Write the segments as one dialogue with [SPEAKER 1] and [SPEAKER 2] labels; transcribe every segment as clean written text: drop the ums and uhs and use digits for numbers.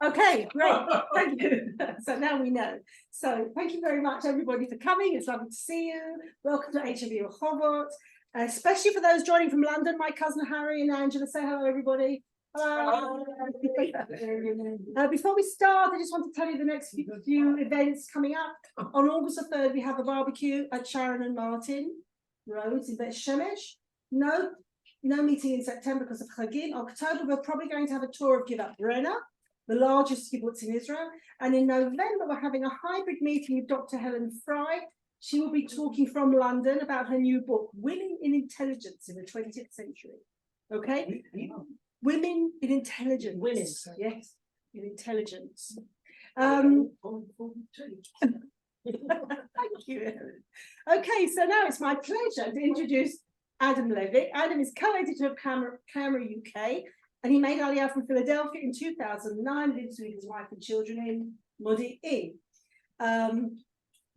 [SPEAKER 1] Okay, great. Thank you. So now we know. So thank you very much, everybody, for coming. It's lovely to see you. Welcome to HOB Rehovot, especially for those joining from London. My cousin Harry and Angela, say hello, everybody. Hello. Before we start, I just want to tell you the next few events coming up. On August the 3rd, we have a barbecue at Sharon and Martin Roads in Bet Shemesh. No meeting in September because of Chagim. October, we're probably going to have a tour of Give Up Brenna, the largest kibbutz in Israel. And in November, we're having a hybrid meeting with Dr. Helen Fry. She will be talking from London about her new book, Women in Intelligence in the 20th Century. Okay? Women in Intelligence. Women. Yes, in intelligence. Thank you. Okay, so now it's my pleasure to introduce Adam Levick. Adam is co-editor of Camera UK, and he made Aliyah from Philadelphia in 2009, lives with his wife and children in Modi'in.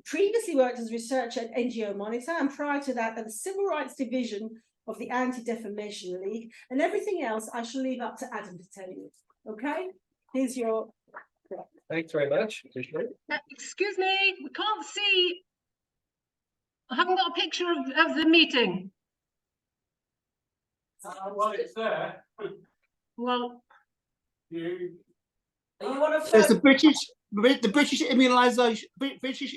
[SPEAKER 1] Previously worked as researcher at NGO Monitor, and prior to that at the Civil Rights Division of the Anti-Defamation League, and everything else I shall leave up to Adam to tell you. Okay? Here's your...
[SPEAKER 2] Thanks very much. Appreciate it.
[SPEAKER 3] Excuse me, we can't see. I haven't got a picture of the meeting.
[SPEAKER 4] Well, it's there.
[SPEAKER 3] Well,
[SPEAKER 4] You
[SPEAKER 1] one of
[SPEAKER 5] There's the British Immunisation, British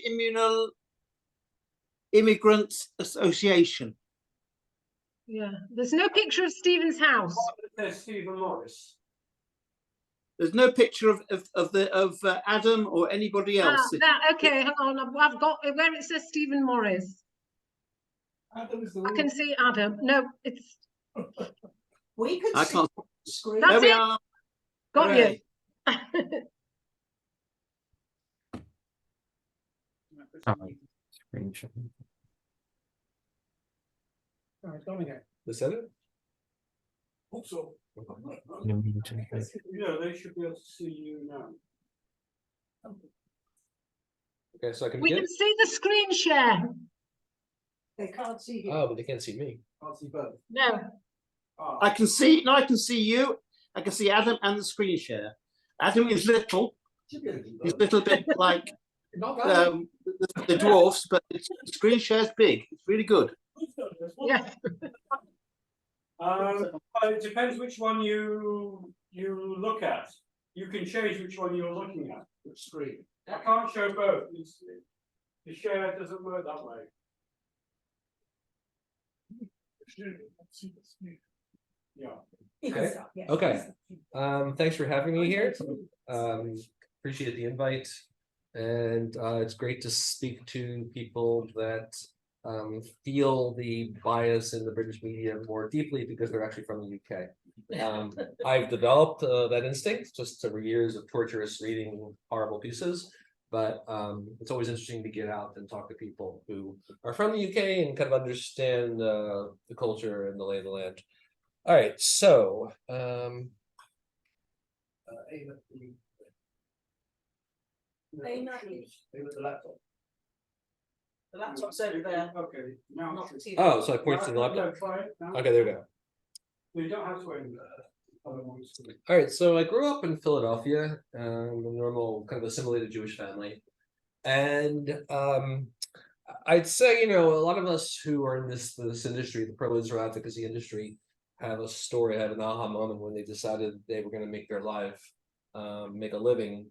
[SPEAKER 5] Immigrants Association.
[SPEAKER 3] yeah, there's no picture of Stephen's house.
[SPEAKER 4] There's Stephen Morris.
[SPEAKER 5] There's no picture of Adam or anybody else.
[SPEAKER 3] Okay, hang on. I've got where it says Stephen Morris. I can see Adam. No, it's.
[SPEAKER 1] We can
[SPEAKER 5] I
[SPEAKER 1] see
[SPEAKER 5] can't.
[SPEAKER 1] the screen.
[SPEAKER 3] That's
[SPEAKER 5] There we
[SPEAKER 3] it.
[SPEAKER 5] are.
[SPEAKER 3] Got
[SPEAKER 5] Hooray.
[SPEAKER 2] Screen share.
[SPEAKER 4] Is that it? Also. Yeah, they should be able to see you now.
[SPEAKER 2] Okay, so I can
[SPEAKER 3] We
[SPEAKER 2] get.
[SPEAKER 3] can see the screen share.
[SPEAKER 1] They can't see you.
[SPEAKER 2] Oh, but they can't see me.
[SPEAKER 4] Can't see both.
[SPEAKER 3] No.
[SPEAKER 5] I can see. No, I can see you. I can see Adam and the screen share. Adam is little. He's a little bit like the dwarfs, but the screen share's big. It's really good.
[SPEAKER 3] Yeah.
[SPEAKER 4] It depends which one you look at. You can change which one you're looking at. The screen. I can't show both. The share doesn't work that way. Yeah.
[SPEAKER 2] Okay.
[SPEAKER 1] Yes.
[SPEAKER 2] Okay. Thanks for having me here. Appreciate the invite, and it's great to speak to people that feel the bias in the British media more deeply because they're actually from the UK. I've developed that instinct just over years of torturous reading horrible pieces, but it's always interesting to get out and talk to people who are from the UK and kind of understand the culture and the lay of the land. All right, so
[SPEAKER 1] The laptop's over there.
[SPEAKER 4] Okay. Now.
[SPEAKER 1] Not the TV.
[SPEAKER 2] oh, so I point to the laptop. Okay, there we go.
[SPEAKER 4] You don't have to wait.
[SPEAKER 2] All right, so I grew up in Philadelphia, a normal kind of assimilated Jewish family, and I'd say, you know, a lot of us who are in this industry, the pro-Israel advocacy industry, have a story, have an aha moment when they decided they were going to make their life, make a living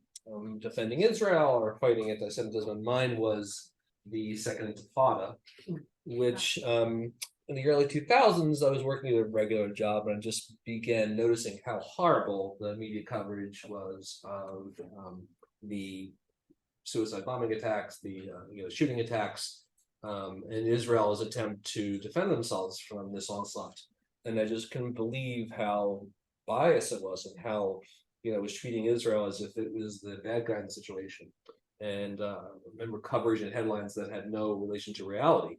[SPEAKER 2] defending Israel or fighting anti-Semitism. Mine was the Second Intifada, which in the early 2000s, I was working at a regular job and I just began noticing how horrible the media coverage was of the suicide bombing attacks, the shooting attacks, and Israel's attempt to defend themselves from this onslaught. And I just couldn't believe how biased it was and how, it was treating Israel as if it was the bad guy in the situation. And I remember coverage and headlines that had no relation to reality.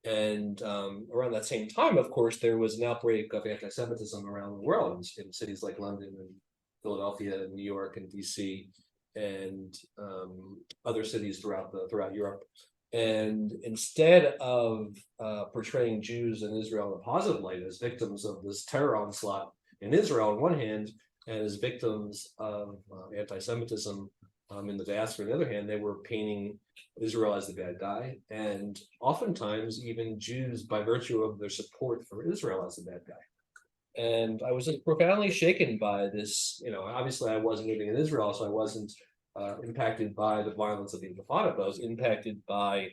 [SPEAKER 2] And around that same time, of course, there was an outbreak of anti-Semitism around the world in cities like London and Philadelphia and New York and DC and other cities throughout Europe. And instead of portraying Jews and Israel in a positive light as victims of this terror onslaught in Israel on one hand, and as victims of anti-Semitism in the diaspora. On the other hand, they were painting Israel as the bad guy, and oftentimes even Jews by virtue of their support for Israel as the bad guy. And I was just profoundly shaken by this. Obviously I wasn't living in Israel, so I wasn't impacted by the violence of the Intifada, but I was impacted by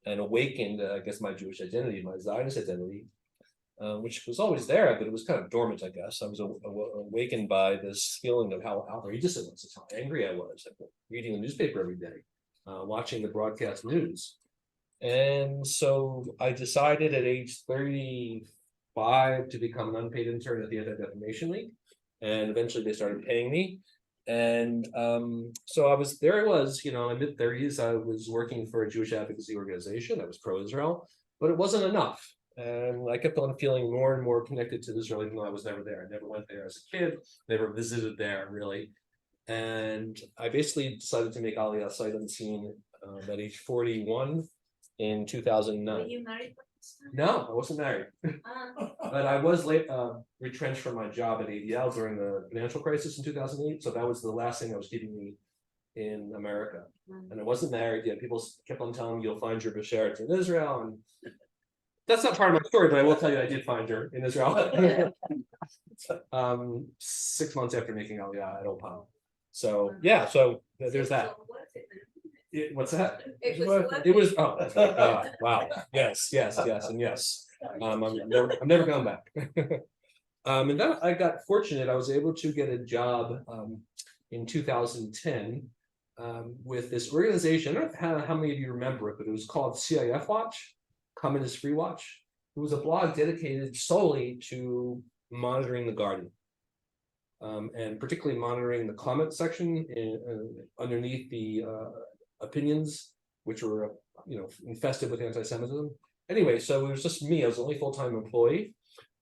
[SPEAKER 2] and awakened, I guess, my Jewish identity, my Zionist identity, which was always there, but it was kind of dormant, I guess. I was awakened by this feeling of how outrageous it was, how angry I was, reading the newspaper every day, watching the broadcast news. And so I decided at age 35 to become an unpaid intern at the Anti-Defamation League, and eventually they started paying me. And so I was in my mid-30s. I was working for a Jewish advocacy organization that was pro-Israel, but it wasn't enough. And I kept on feeling more and more connected to Israel, even though I was never there. I never went there as a kid, never visited there really. And I basically decided to make Aliyah sight unseen at age 41 in 2009.
[SPEAKER 6] Were you married?
[SPEAKER 2] No, I wasn't married. But I was retrenched from my job at ADL during the financial crisis in 2008. So that was the last thing that was keeping me in America. And I wasn't married yet. People kept on telling me you'll find your bashert in Israel. And that's not part of my story, but I will tell you I did find her in Israel. 6 months after making Aliyah at Opal. So yeah, so there's that. What's that? It was wow. Yes, and yes. I'm never going back. And then I got fortunate. I was able to get a job in 2010 with this organization. I don't know how many of you remember it, but it was called CIF Watch, Communist Free Watch. It was a blog dedicated solely to monitoring the Guardian. And particularly monitoring the comment section underneath the opinions, which were infested with anti-Semitism. Anyway, so it was just me. I was the only full-time employee,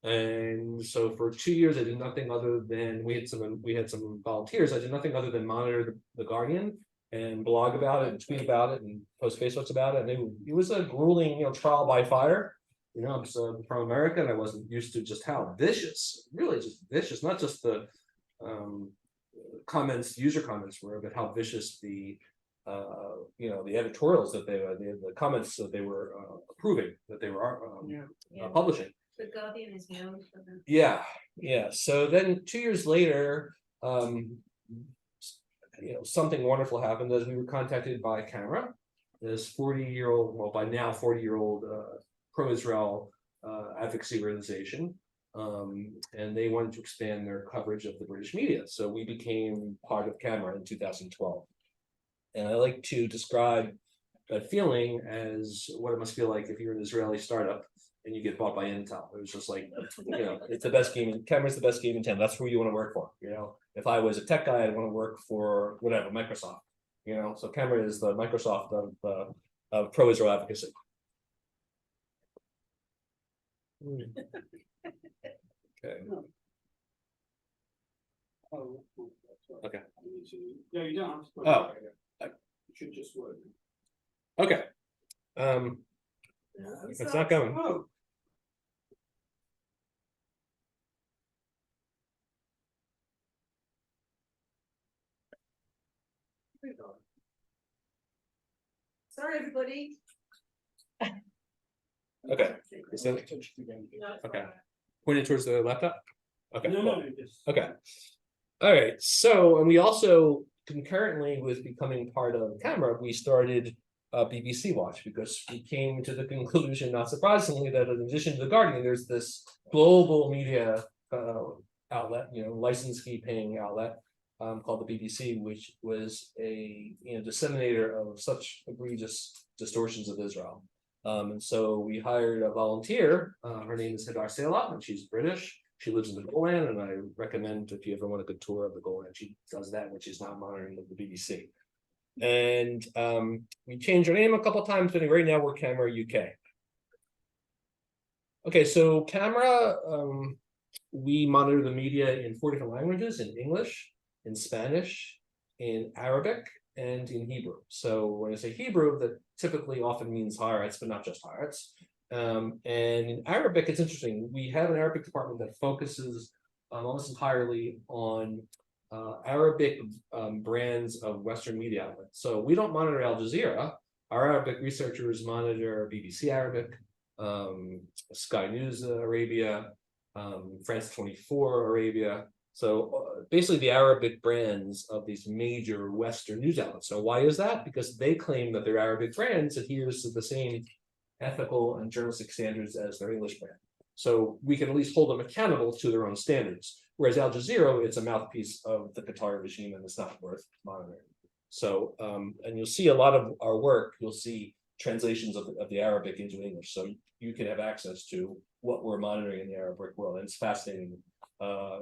[SPEAKER 2] and so for 2 years I did nothing other than we had some volunteers. I did nothing other than monitor the Guardian and blog about it and tweet about it and post Facebooks about it. And it was a grueling trial by fire. I'm from America, and I wasn't used to just how vicious, really just vicious, not just the user comments were, but how vicious the editorials that the comments that they were approving, that they were publishing.
[SPEAKER 6] The Guardian is known for them.
[SPEAKER 2] Yeah. So then 2 years later, something wonderful happened as we were contacted by Camera, this 40-year-old, well, by now 40-year-old pro-Israel advocacy organization. And they wanted to expand their coverage of the British media. So we became part of Camera in 2012. And I like to describe that feeling as what it must feel like if you're an Israeli startup and you get bought by Intel. It was just like, it's the best game. Camera's the best game in town. That's who you want to work for. If I was a tech guy, I'd want to work for whatever, Microsoft. So Camera is the Microsoft of pro-Israel advocacy. Okay. Okay.
[SPEAKER 4] No, you don't have to put
[SPEAKER 2] Oh.
[SPEAKER 4] it should just work.
[SPEAKER 2] Okay. It's not going.
[SPEAKER 4] Oh.
[SPEAKER 1] Sorry, everybody.
[SPEAKER 2] Okay. So, okay. Pointing towards the laptop? Okay.
[SPEAKER 4] No, just.
[SPEAKER 2] Okay. All right. So, and we also concurrently with becoming part of Camera, we started BBC Watch, because we came to the conclusion, not surprisingly, that in addition to the Guardian, there's this global media outlet, license fee paying outlet called the BBC, which was a disseminator of such egregious distortions of Israel. And so we hired a volunteer. Her name is Hadar Selah, and she's British. She lives in the Golan, and I recommend if you ever want a good tour of the Golan, she does that when she's not monitoring the BBC. And we changed our name a couple of times, but right now we're Camera UK. Okay, so Camera, we monitor the media in 4 different languages: in English, in Spanish, in Arabic, and in Hebrew. So when I say Hebrew, that typically often means Haaretz, but not just Haaretz. And in Arabic, it's interesting. We have an Arabic department that focuses almost entirely on Arabic brands of Western media outlets. So we don't monitor Al Jazeera. Our Arabic researchers monitor BBC Arabic, Sky News Arabia, France 24 Arabia. So basically the Arabic brands of these major Western news outlets. So why is that? Because they claim that their Arabic brands adheres to the same ethical and journalistic standards as their English brand. So we can at least hold them accountable to their own standards. Whereas Al Jazeera, it's a mouthpiece of the Qatari regime and it's not worth monitoring. So, and you'll see a lot of our work, you'll see translations of the Arabic into English. So you can have access to what we're monitoring in the Arabic world. And it's fascinating.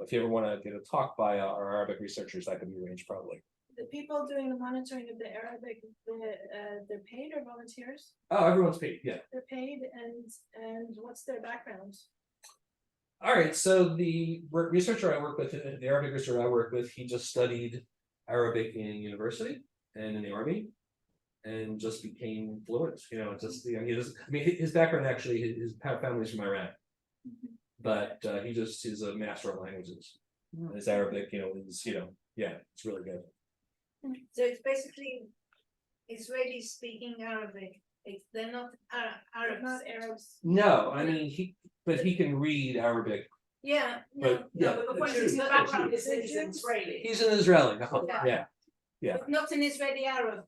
[SPEAKER 2] If you ever want to get a talk by our Arabic researchers, that could be arranged probably.
[SPEAKER 6] The people doing the monitoring of the Arabic, they're paid or volunteers?
[SPEAKER 2] Oh, everyone's paid, yeah.
[SPEAKER 6] They're paid, and what's their background?
[SPEAKER 2] All right, so the researcher I work with, the Arabic researcher I work with, he just studied Arabic in university and in the army, and just became fluent. You know, just he just. I mean, his background actually, his family's from Iran, but he just is a master of languages. His Arabic, is yeah, it's really good.
[SPEAKER 6] So it's basically Israeli speaking Arabic. They're not Arabs. Not Arabs.
[SPEAKER 2] No, I mean but he can read Arabic.
[SPEAKER 6] Yeah.
[SPEAKER 2] But yeah,
[SPEAKER 6] the point is the background is Israeli.
[SPEAKER 2] He's an Israeli. Yeah.
[SPEAKER 6] But not an Israeli Arab.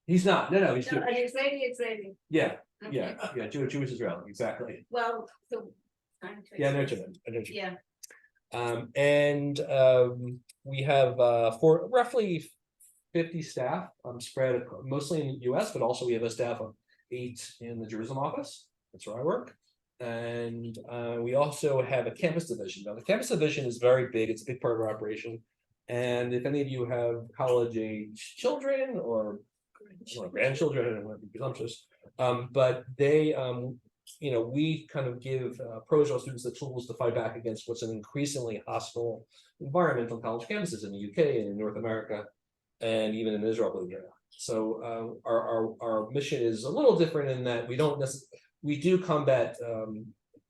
[SPEAKER 2] He's not. No, he's
[SPEAKER 6] No,
[SPEAKER 2] Jewish.
[SPEAKER 6] an Israeli.
[SPEAKER 2] Yeah,
[SPEAKER 6] Okay.
[SPEAKER 2] Jewish Israeli, exactly.
[SPEAKER 6] Well, so.
[SPEAKER 2] Yeah, I know what you mean.
[SPEAKER 6] Yeah.
[SPEAKER 2] And we have for roughly 50 staff spread mostly in the US, but also we have a staff of 8 in the Jerusalem office. That's where I work. And we also have a campus division. Now, the campus division is very big. It's a big part of our operation. And if any of you have college-age children or grandchildren, I don't want to be presumptuous, but they, we kind of give pro-Israel students the tools to fight back against what's an increasingly hostile environment on college campuses in the UK and in North America, and even in Israel, believe it or not. So our mission is a little different in that we don't necessarily, we do combat,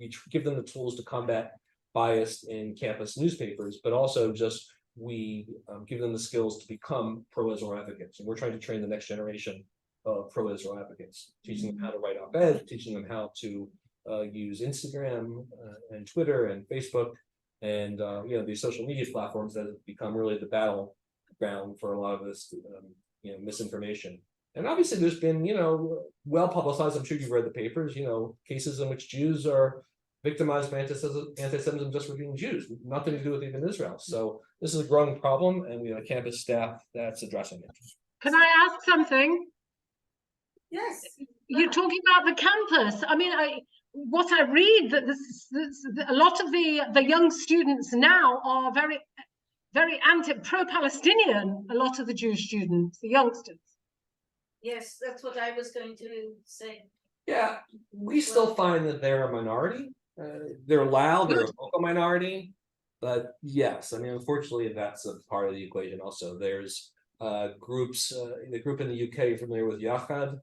[SPEAKER 2] we give them the tools to combat bias in campus newspapers, but also just we give them the skills to become pro-Israel advocates. And we're trying to train the next generation of pro-Israel advocates, teaching them how to write op-ed, teaching them how to use Instagram and Twitter and Facebook and these social media platforms that have become really the battleground for a lot of this misinformation. And obviously there's been well publicized, I'm sure you've read the papers, cases in which Jews are victimized by anti-Semitism just for being Jews, nothing to do with even Israel. So this is a growing problem, and we have a campus staff that's addressing it.
[SPEAKER 3] Can I ask something?
[SPEAKER 1] Yes.
[SPEAKER 3] You're talking about the campus. I mean, what I read that a lot of the young students now are very, very pro-Palestinian. A lot of the Jewish students, the youngsters.
[SPEAKER 6] Yes, that's what I was going to say.
[SPEAKER 2] Yeah, we still find that they're a minority. They're loud, they're a vocal minority, but yes, I mean, unfortunately, that's a part of the equation also. There's groups, the group in the UK, familiar with Yachad?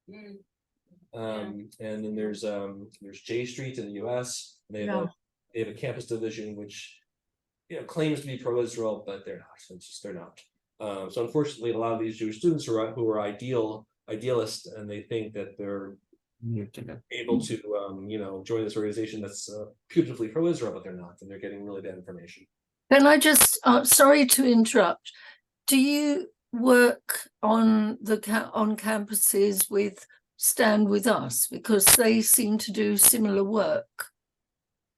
[SPEAKER 2] And then there's J Street in the US. They have a campus division which claims to be pro-Israel, but they're not. It's just they're not. So unfortunately, a lot of these Jewish students who are idealists, and they think that they're able to join this organization that's putatively pro-Israel, but they're not, and they're getting really bad information.
[SPEAKER 7] Can I just sorry to interrupt, do you work on campuses with Stand With Us, because they seem to do similar work?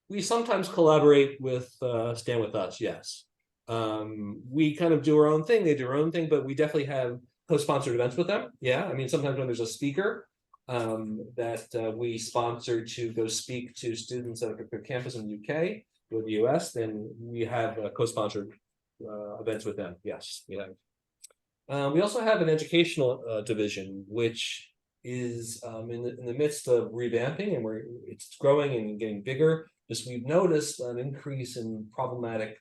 [SPEAKER 2] We sometimes collaborate with Stand With Us, yes. We kind of do our own thing, they do their own thing, but we definitely have co-sponsored events with them. Yeah, I mean, sometimes when there's a speaker that we sponsor to go speak to students at a campus in the UK or the US, then we have co-sponsored events with them. Yes, we have. We also have an educational division, which is in the midst of revamping, and it's growing and getting bigger. Just we've noticed an increase in problematic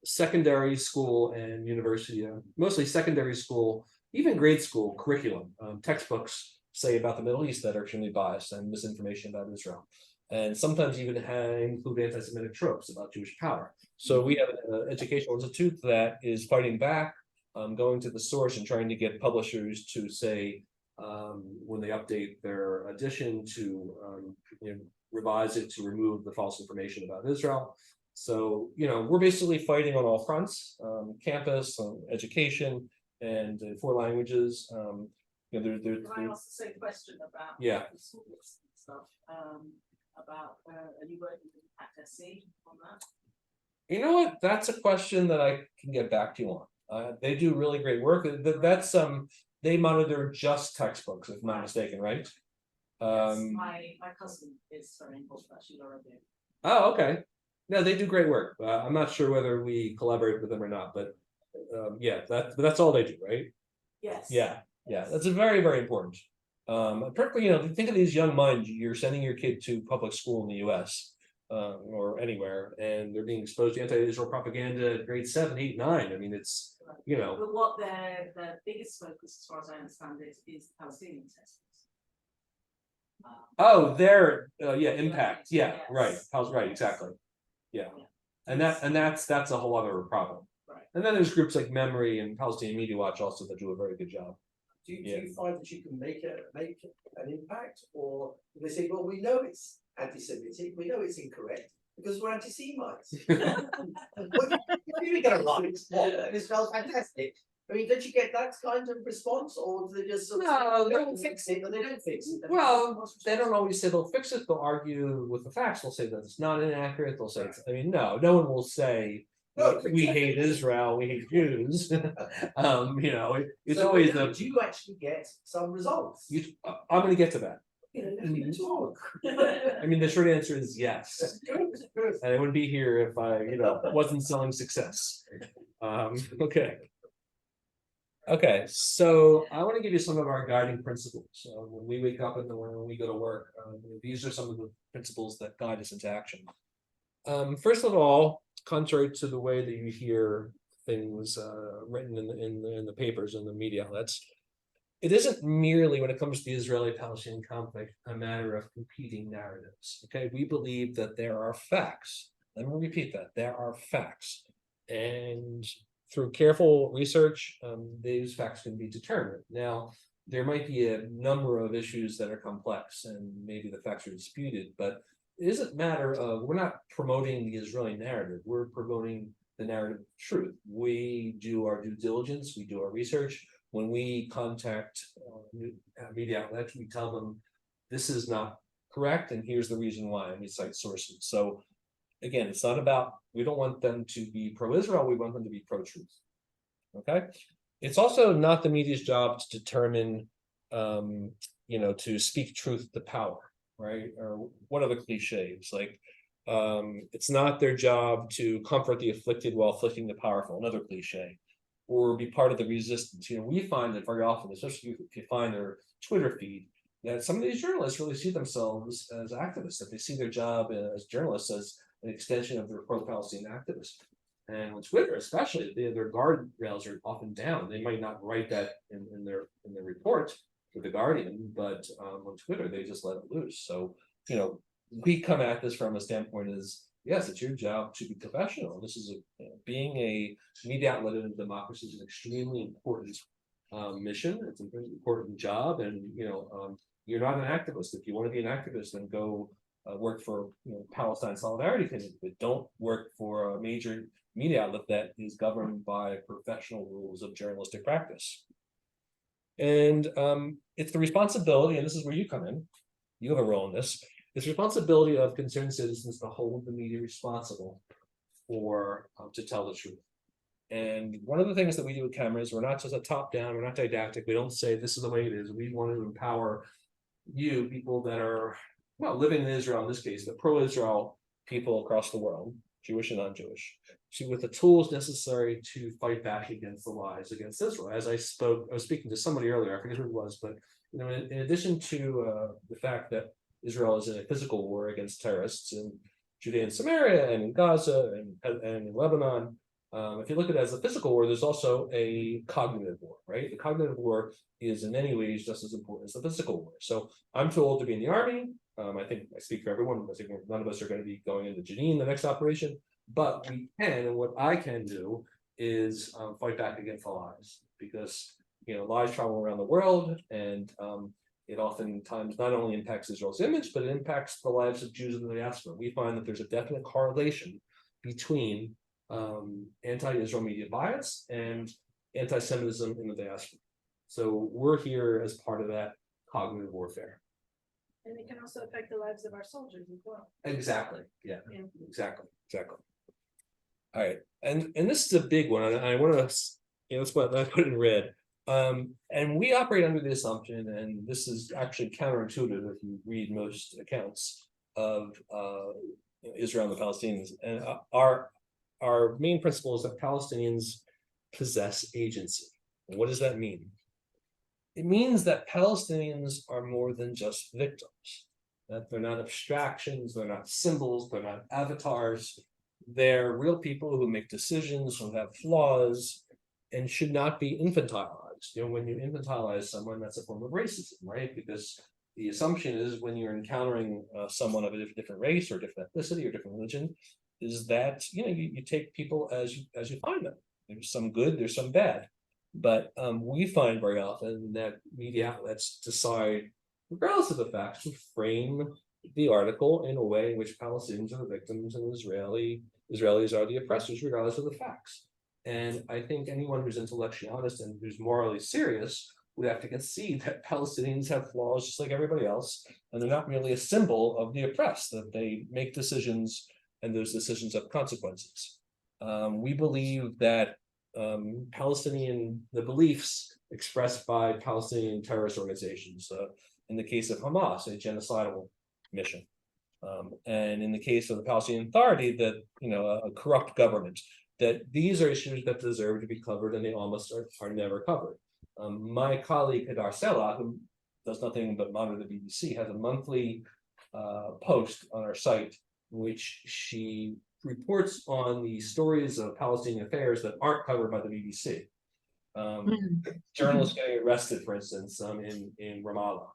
[SPEAKER 2] secondary school and university, mostly secondary school, even grade school curriculum, textbooks say about the Middle East that are extremely biased and misinformation about Israel. and sometimes even include anti-Semitic tropes about Jewish power. So we have an educational institute that is fighting back, going to the source and trying to get publishers to say, when they update their edition, to revise it to remove the false information about Israel. So, we're basically fighting on all fronts, campus, education, and 4 languages.
[SPEAKER 8] Can I ask the same question about
[SPEAKER 2] Yeah.
[SPEAKER 8] the schools and stuff? About are you working with SC on that?
[SPEAKER 2] You know what? That's a question that I can get back to you on. They do really great work. That's they monitor just textbooks, if I'm not mistaken, right?
[SPEAKER 8] Yes, my cousin is very involved actually already.
[SPEAKER 2] Oh, okay. No, they do great work. I'm not sure whether we collaborate with them or not, but yeah, that's all they do, right?
[SPEAKER 8] Yes.
[SPEAKER 2] Yeah, that's a very, very important. Particularly, think of these young minds. You're sending your kid to public school in the U.S. Or anywhere, and they're being exposed to anti-Israel propaganda at grade 7, 8, 9. I mean, it's
[SPEAKER 8] But what their biggest focus, as far as I understand it, is Palestinian textbooks.
[SPEAKER 2] Oh, their impact. Yeah,
[SPEAKER 8] Yes.
[SPEAKER 2] right. Right, exactly. Yeah. And that's a whole other problem.
[SPEAKER 8] Right.
[SPEAKER 2] And then there's groups like Memory and Palestinian Media Watch also that do a very good job.
[SPEAKER 9] Do you find that you can make an impact, or do they say, well, we know it's anti-Semitic, we know it's incorrect because we're anti-Semites? You're going to write this smells fantastic. I mean, don't you get that kind of response, or do they just sort of
[SPEAKER 2] No,
[SPEAKER 9] say,
[SPEAKER 2] they
[SPEAKER 9] don't fix it, or they don't fix it?
[SPEAKER 2] Well, they don't always say they'll fix it. They'll argue with the facts. They'll say that it's not inaccurate. They'll say it's, no one will say we hate Israel, we hate Jews. It's
[SPEAKER 9] So
[SPEAKER 2] always
[SPEAKER 9] do you actually get some results?
[SPEAKER 2] I'm going to get to that.
[SPEAKER 9] You talk.
[SPEAKER 2] I mean, the short answer is yes. And I wouldn't be here if I, wasn't selling success. Okay, so I want to give you some of our guiding principles. When we wake up in the morning, when we go to work, these are some of the principles that guide us into action. First of all, contrary to the way that you hear things written in the papers and the media outlets, it isn't merely, when it comes to the Israeli-Palestinian conflict, a matter of competing narratives. Okay, we believe that there are facts. Let me repeat that. There are facts. And through careful research, these facts can be determined. Now, there might be a number of issues that are complex and maybe the facts are disputed, but it isn't a matter of, we're not promoting the Israeli narrative, we're promoting the narrative of truth. We do our due diligence, we do our research. When we contact media outlets, we tell them this is not correct and here's the reason why, and we cite sources. So again, it's not about, we don't want them to be pro-Israel, we want them to be pro-truth. Okay? It's also not the media's job to determine, to speak truth to power, right? Or what are the cliches? Like, it's not their job to comfort the afflicted while afflicting the powerful, another cliche, or be part of the resistance. We find that very often, especially if you find their Twitter feed, that some of these journalists really see themselves as activists, that they see their job as journalists as an extension of their pro-Palestinian activists. And on Twitter, especially, their guardrails are often down. They might not write that in their report for the Guardian, but on Twitter they just let it loose. So we come at this from a standpoint is, yes, it's your job to be professional. This is being a media outlet in a democracy is an extremely important mission. It's an important job, and you're not an activist. If you want to be an activist, then go work for Palestine Solidarity Committee, but don't work for a major media outlet that is governed by professional rules of journalistic practice. And it's the responsibility, and this is where you come in, you have a role in this, it's the responsibility of concerned citizens to hold the media responsible for to tell the truth. And one of the things that we do with cameras, we're not just a top-down, we're not didactic, we don't say this is the way it is. We want to empower you, people that are living in Israel in this case, but pro-Israel people across the world, Jewish and non-Jewish, with the tools necessary to fight back against the lies against Israel. As I was speaking to somebody earlier, I forget who it was, but in addition to the fact that Israel is in a physical war against terrorists in Judea and Samaria and in Gaza and in Lebanon, if you look at it as a physical war, there's also a cognitive war, right? The cognitive war is in many ways just as important as the physical war. So I'm too old to be in the army. I think I speak for everyone. I think none of us are going to be going into Jenin, the next operation, but we can, and what I can do is fight back against the lies, because lies travel around the world, and it oftentimes not only impacts Israel's image, but it impacts the lives of Jews in the diaspora. We find that there's a definite correlation between anti-Israel media bias and anti-Semitism in the diaspora. So we're here as part of that cognitive warfare.
[SPEAKER 6] And it can also affect the lives of our soldiers as well.
[SPEAKER 2] Exactly. Yeah.
[SPEAKER 6] Yeah.
[SPEAKER 2] Exactly. All right, and this is a big one. I want to, that's what I put in red. And we operate under the assumption, and this is actually counterintuitive if you read most accounts of Israel and the Palestinians. And our main principle is that Palestinians possess agency. And what does that mean? It means that Palestinians are more than just victims. That they're not abstractions, they're not symbols, they're not avatars. They're real people who make decisions, who have flaws, and should not be infantilized. When you infantilize someone, that's a form of racism, right? Because the assumption is when you're encountering someone of a different race or different ethnicity or different religion, is that you take people as you find them. There's some good, there's some bad. But we find very often that media outlets decide, regardless of the facts, to frame the article in a way in which Palestinians are the victims and Israelis are the oppressors, regardless of the facts. And I think anyone who's intellectually honest and who's morally serious would have to concede that Palestinians have flaws just like everybody else, and they're not merely a symbol of the oppressed, that they make decisions and those decisions have consequences. We believe that the beliefs expressed by Palestinian terrorist organizations, in the case of Hamas, a genocidal mission, and in the case of the Palestinian Authority, that a corrupt government, that these are issues that deserve to be covered, and they almost are never covered. My colleague Hadar Selah, who does nothing but monitor the BBC, has a monthly post on our site in which she reports on the stories of Palestinian affairs that aren't covered by the BBC. Journalists getting arrested, for instance, in Ramallah.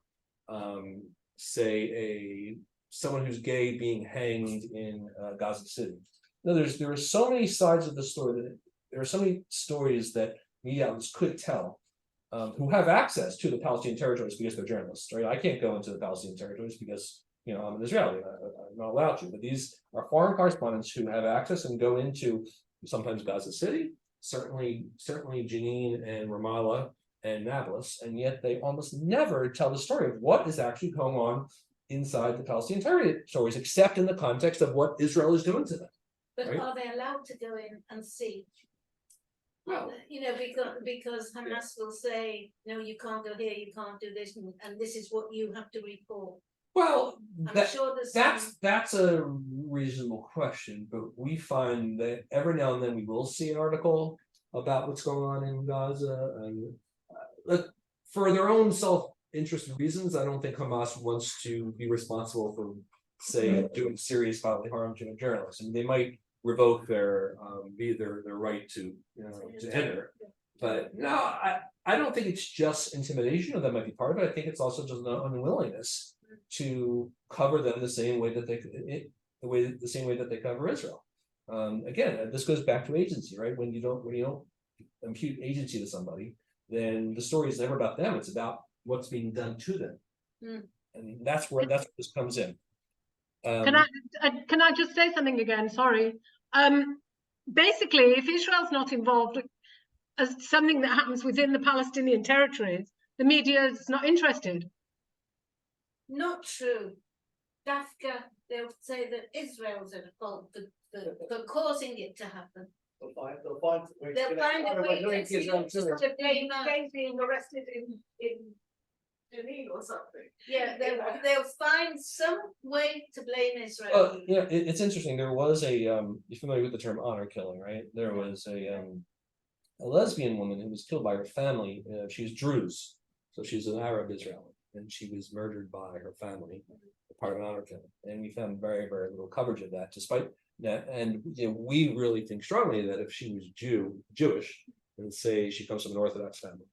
[SPEAKER 2] Someone who's gay being hanged in Gaza City. No, there are so many sides of the story that there are so many stories that media outlets could tell, who have access to the Palestinian territories because they're journalists, right? I can't go into the Palestinian territories because I'm an Israeli. I'm not allowed to. But these are foreign correspondents who have access and go into sometimes Gaza City, certainly Jenin and Ramallah and Nablus, and yet they almost never tell the story of what is actually going on inside the Palestinian territories, except in the context of what Israel is doing to them.
[SPEAKER 6] But
[SPEAKER 2] right?
[SPEAKER 6] Are they allowed to go in and see?
[SPEAKER 2] Well,
[SPEAKER 6] because Hamas will say, no, you can't go here, you can't do this, and this is what you have to report.
[SPEAKER 2] Well,
[SPEAKER 6] I'm sure there's
[SPEAKER 2] that's a reasonable question, but we find that every now and then we will see an article about what's going on in Gaza, and for their own self-interested reasons, I don't think Hamas wants to be responsible for, say, doing serious bodily harm to a journalist. I mean, they might revoke their right to enter, but no, I don't think it's just intimidation, or that might be part of it. I think it's also just an unwillingness to cover them the same way that they cover Israel. Again, this goes back to agency, right? When you don't impute agency to somebody, then the story is never about them. It's about what's being done to them, and that's where this comes in.
[SPEAKER 3] Can I just say something again? Sorry. Basically, if Israel's not involved as something that happens within the Palestinian territories, the media is not interested.
[SPEAKER 6] not true. Dafka, they'll say that Israel's at fault for causing it to happen.
[SPEAKER 9] They'll find
[SPEAKER 6] a way to blame us.
[SPEAKER 8] Being arrested in Jenin or something.
[SPEAKER 6] Yeah, they'll find some way to blame Israel.
[SPEAKER 2] It's interesting. There was you're familiar with the term honor killing, right? There was a lesbian woman who was killed by her family. She was Druze, so she's an Arab Israeli, and she was murdered by her family, part of an honor killing. And we found very, very little coverage of that, despite that. And we really think strongly that if she was Jewish, and say she comes from an Orthodox family,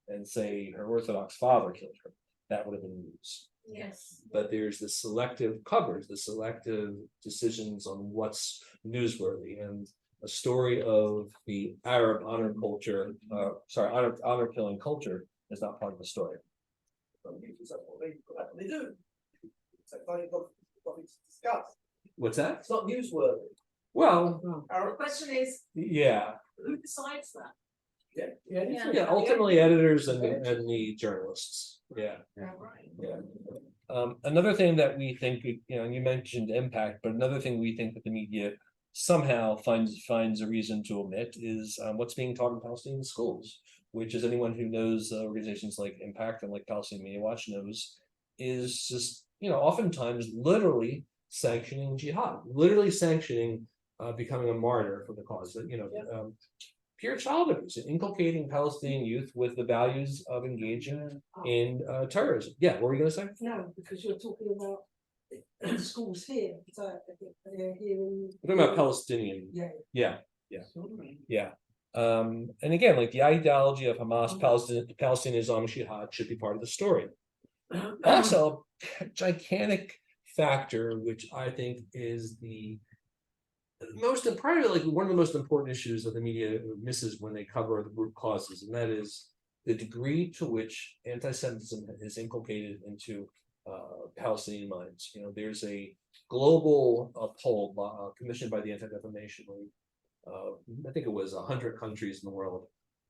[SPEAKER 2] and say her Orthodox father killed her, that would have been news.
[SPEAKER 6] Yes.
[SPEAKER 2] But there's the selective covers, the selective decisions on what's newsworthy, and a story of the Arab honor culture, honor killing culture is not part of the story.
[SPEAKER 9] That's what they do. So finding topics to discuss.
[SPEAKER 2] What's that?
[SPEAKER 9] It's not newsworthy.
[SPEAKER 2] Well,
[SPEAKER 8] The question is,
[SPEAKER 2] yeah,
[SPEAKER 8] who decides that?
[SPEAKER 2] yeah. Ultimately, editors and the journalists. Yeah.
[SPEAKER 8] Right.
[SPEAKER 2] Yeah. Another thing that we think, and you mentioned impact, but another thing we think that the media somehow finds a reason to omit is what's being taught in Palestinian schools, which, as anyone who knows organizations like Impact and like Palestinian Media Watch knows, is just oftentimes literally sanctioning jihad, literally sanctioning becoming a martyr for the cause. Pure child abuse, inculcating Palestinian youth with the values of engaging in terrorism. Yeah, what were you going to say?
[SPEAKER 1] No, because you're talking about schools here, so here in.
[SPEAKER 2] We're talking about Palestinian.
[SPEAKER 1] Yeah.
[SPEAKER 2] Yeah. And again, like the ideology of Hamas, Palestinian Islamic Jihad should be part of the story. Also, a gigantic factor, which I think is the probably like one of the most important issues that the media misses when they cover the root causes, and that is the degree to which anti-Semitism is inculcated into Palestinian minds. There's a global poll commissioned by the Anti-Defamation League. I think it was 100 countries in the world,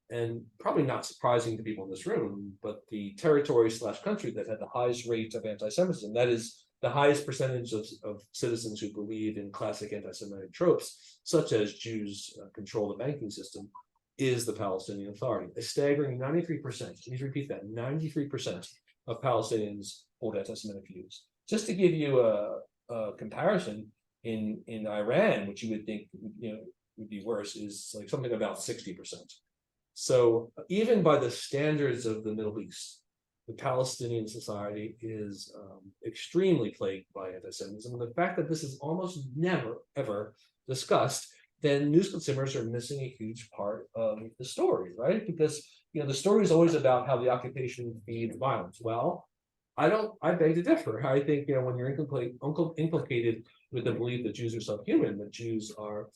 [SPEAKER 2] and probably not surprising to people in this room, but the territory/country that had the highest rate of anti-Semitism, that is the highest percentage of citizens who believe in classic anti-Semitic tropes, such as Jews control the banking system, is the Palestinian Authority. A staggering 93%, please repeat that, 93% of Palestinians hold anti-Semitic views. Just to give you a comparison, in Iran, which you would think would be worse, is like something about 60%. So even by the standards of the Middle East, the Palestinian society is extremely plagued by anti-Semitism. And the fact that this is almost never, ever discussed, then news consumers are missing a huge part of the story, right? Because the story is always about how the occupation feeds violence. Well, I beg to differ. I think when you're inculcated with the belief that Jews are subhuman, that Jews are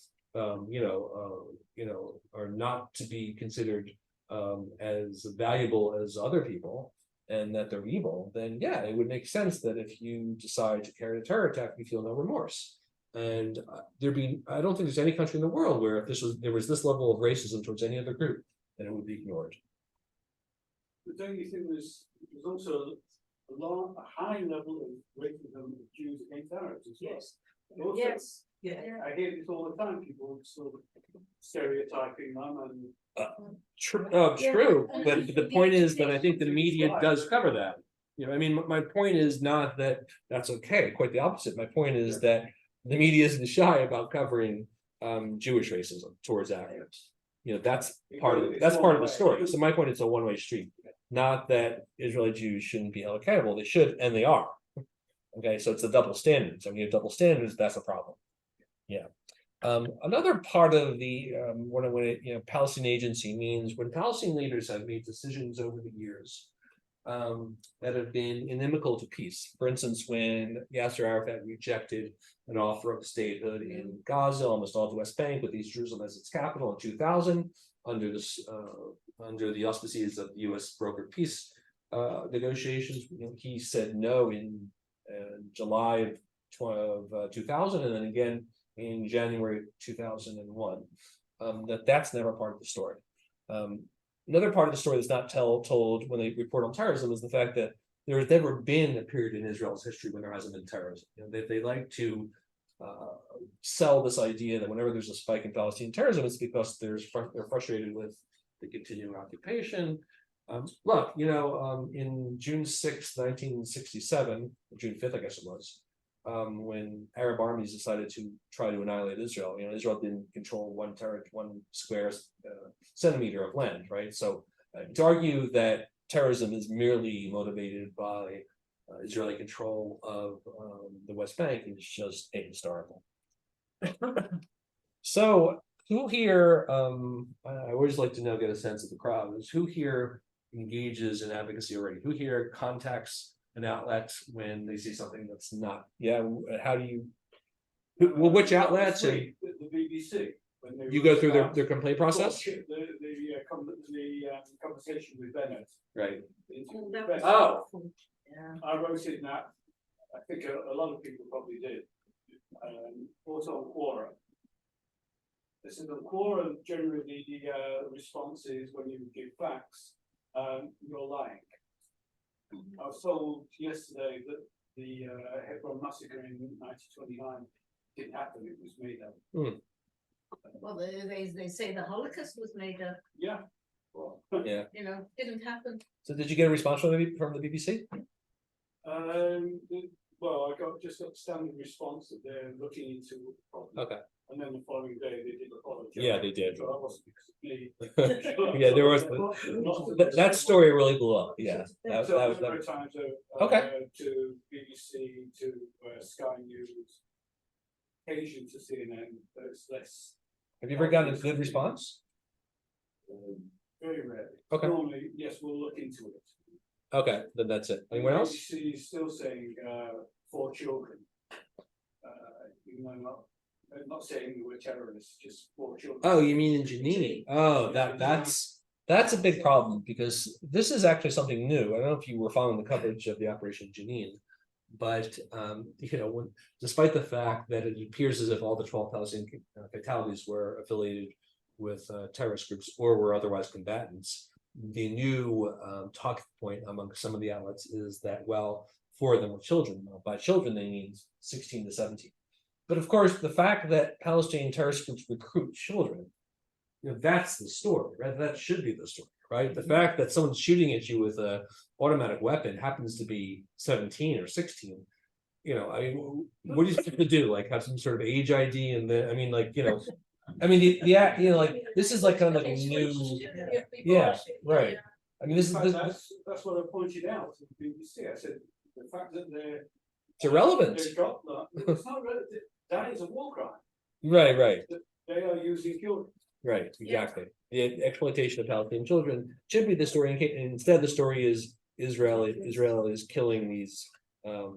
[SPEAKER 2] are not to be considered as valuable as other people, and that they're evil, then yeah, it would make sense that if you decide to carry a terror attack, you feel no remorse. And I don't think there's any country in the world where if there was this level of racism towards any other group, then it would be ignored.
[SPEAKER 4] But don't you think there's also a high level of racism of Jews against Arabs as well?
[SPEAKER 8] Yes.
[SPEAKER 4] Also,
[SPEAKER 8] Yes. Yeah.
[SPEAKER 4] I hear this all the time, people sort of stereotyping them and
[SPEAKER 2] True, but the point is that I think the media does cover that. My point is not that that's okay. Quite the opposite. My point is that the media isn't shy about covering Jewish racism towards Arabs. That's part of the story. So my point is a one-way street. Not that Israeli Jews shouldn't be held accountable. They should, and they are. Okay, so it's a double standard. So when you have double standards, that's a problem. Yeah. Another part of the Palestinian agency means when Palestinian leaders have made decisions over the years that have been inimical to peace. For instance, when Yasser Arafat rejected an offer of statehood in Gaza, almost all the West Bank, with East Jerusalem as its capital in 2000, under the auspices of the U.S. brokered peace negotiations, he said no in July of 2000, and then again in January 2001. That's never part of the story. Another part of the story that's not told when they report on terrorism is the fact that there has never been a period in Israel's history when there hasn't been terrorism. They like to sell this idea that whenever there's a spike in Palestinian terrorism, it's because they're frustrated with the continuing occupation. Look, in June 6th, 1967, June 5th, I guess it was, when Arab armies decided to try to annihilate Israel. Israel didn't control one square centimeter of land, right? So to argue that terrorism is merely motivated by Israeli control of the West Bank is just ahistorical. So who here, I always like to get a sense of the crowd, is who here engages in advocacy already? Who here contacts an outlet when they see something that's not? Yeah, how do you? Well, which outlets?
[SPEAKER 4] The BBC. When they
[SPEAKER 2] You
[SPEAKER 4] were
[SPEAKER 2] go through
[SPEAKER 4] about
[SPEAKER 2] their complaint process,
[SPEAKER 4] the conversation with Bennett.
[SPEAKER 2] right?
[SPEAKER 4] Oh,
[SPEAKER 3] Yeah.
[SPEAKER 4] I wrote it now. I think a lot of people probably did. Also on Quora. This is on Quora. Generally, the response is when you give facts, you're lying. I was told yesterday that the Hebron massacre in 1929 didn't happen. It was made up.
[SPEAKER 6] Well, they say the Holocaust was made up,
[SPEAKER 4] Yeah. Well,
[SPEAKER 2] Yeah.
[SPEAKER 6] you know, didn't happen.
[SPEAKER 2] So did you get a response from the BBC?
[SPEAKER 4] Well, I just got standard response that they're looking into the problem.
[SPEAKER 2] Okay.
[SPEAKER 4] And then the following day they did apologize.
[SPEAKER 2] Yeah, they did.
[SPEAKER 4] So that wasn't because of me.
[SPEAKER 2] Yeah, there was that story really blew up. Yeah,
[SPEAKER 4] So
[SPEAKER 2] that was
[SPEAKER 4] several times
[SPEAKER 2] Okay.
[SPEAKER 4] to BBC, to Sky News, occasion to CNN, but it's less.
[SPEAKER 2] Have you ever gotten a good response?
[SPEAKER 4] Very rarely.
[SPEAKER 2] Okay.
[SPEAKER 4] Normally, yes, we'll look into it.
[SPEAKER 2] Okay, then that's it. Anyone else?
[SPEAKER 4] BBC is still saying 4 children. Even though I'm not saying we were terrorists, just 4 children.
[SPEAKER 2] Oh, you mean in Janine? Oh, that's a big problem because this is actually something new. I don't know if you were following the coverage of the Operation Janine, but you know, despite the fact that it appears as if all the 12,000 fatalities were affiliated with terrorist groups or were otherwise combatants, the new talking point among some of the outlets is that, well, 4 of them were children. Well, by children they mean 16 to 17. But of course, the fact that Palestinian terrorist groups recruit children, you know, that's the story, right? That should be the story, right? The fact that someone's shooting at you with an automatic weapon happens to be 17 or 16. You know, I mean, what do you have to do? Like have some sort of age ID, and then I mean, like, you know, I mean, you know, like this is like kind of like a new, yeah, right. I mean, this is
[SPEAKER 4] that's what I pointed out to the BBC. I said the fact that
[SPEAKER 2] it's irrelevant.
[SPEAKER 4] they got that, it's not relative. That is a war crime.
[SPEAKER 2] Right.
[SPEAKER 4] They are using children.
[SPEAKER 2] Right, exactly. The exploitation of Palestinian children should be the story, and instead the story is Israel is killing these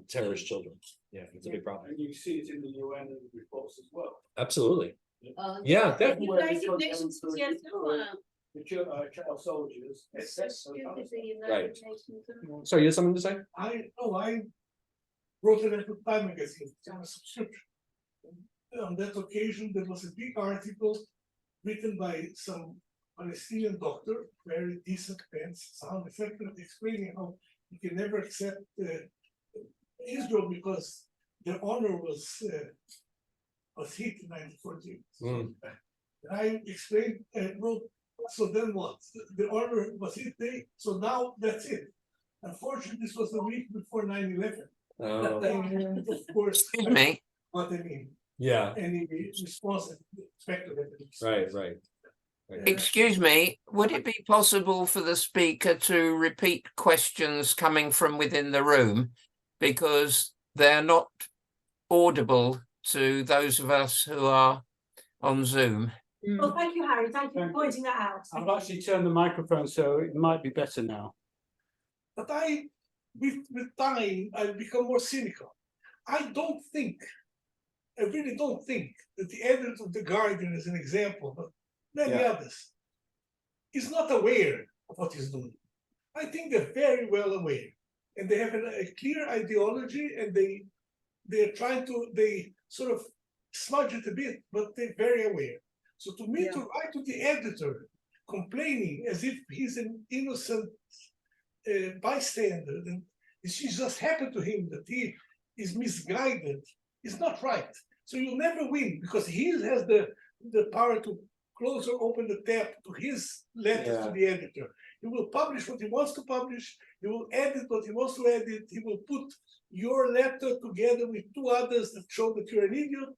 [SPEAKER 2] terrorist children. Yeah, it's a big problem.
[SPEAKER 4] And you see it in the UN reports as well.
[SPEAKER 2] Absolutely. Yeah,
[SPEAKER 6] The
[SPEAKER 2] definitely.
[SPEAKER 6] United Nations, yes,
[SPEAKER 4] The child soldiers.
[SPEAKER 2] Right. Sorry, you had something to say?
[SPEAKER 10] I wrote a letter to Time magazine on a subscription. On that occasion, there was a big article written by some Palestinian doctor, very decent pens, sound effective, explaining how you can never accept Israel because their honor was hit in 1948. I explained and wrote, so then what? The honor was hit, so now that's it. Unfortunately, this was the week before 9/11. And of course,
[SPEAKER 11] Excuse me.
[SPEAKER 10] what I mean.
[SPEAKER 2] Yeah.
[SPEAKER 10] Any response expected.
[SPEAKER 2] Right.
[SPEAKER 11] Excuse me, would it be possible for the speaker to repeat questions coming from within the room? Because they're not audible to those of us who are on Zoom.
[SPEAKER 1] Well, thank you, Harry. Thank you for pointing that out.
[SPEAKER 4] I've actually turned the microphone, so it might be better now.
[SPEAKER 10] But with time, I've become more cynical. I really don't think that the editor of The Guardian, as an example, but many others, is not aware of what he's doing. I think they're very well aware, and they have a clear ideology, and they sort of smudge it a bit, but they're very aware. So to me, to write to the editor complaining as if he's an innocent bystander, and it just happened to him that he is misguided, is not right. So you'll never win because he has the power to close or open the tap to his letters to the editor. He will publish what he wants to publish. He will edit what he wants to edit. He will put your letter together with 2 others that show that you're an idiot.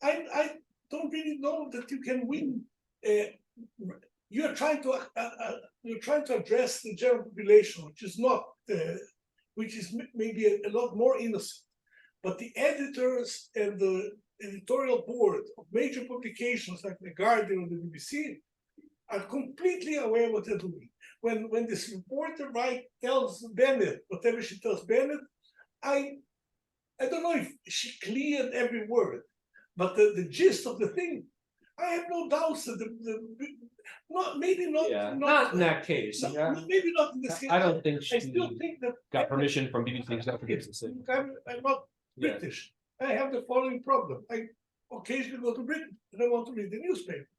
[SPEAKER 10] I don't really know that you can win. You're trying to address the general population, which is not, which is maybe a lot more innocent. But the editors and the editorial board of major publications like The Guardian or the BBC are completely aware of what they're doing. when this reporter tells Bennett whatever she tells Bennett, I don't know if she cleared every word, but the gist of the thing, I have no doubts that maybe not
[SPEAKER 2] Yeah, not in that case.
[SPEAKER 10] maybe not in this case.
[SPEAKER 2] I don't think
[SPEAKER 10] I still
[SPEAKER 2] she
[SPEAKER 10] think that
[SPEAKER 2] got permission from BBC executives to say.
[SPEAKER 10] I'm not
[SPEAKER 2] Yeah.
[SPEAKER 10] British. I have the following problem. I occasionally go to Britain and I want to read the newspaper.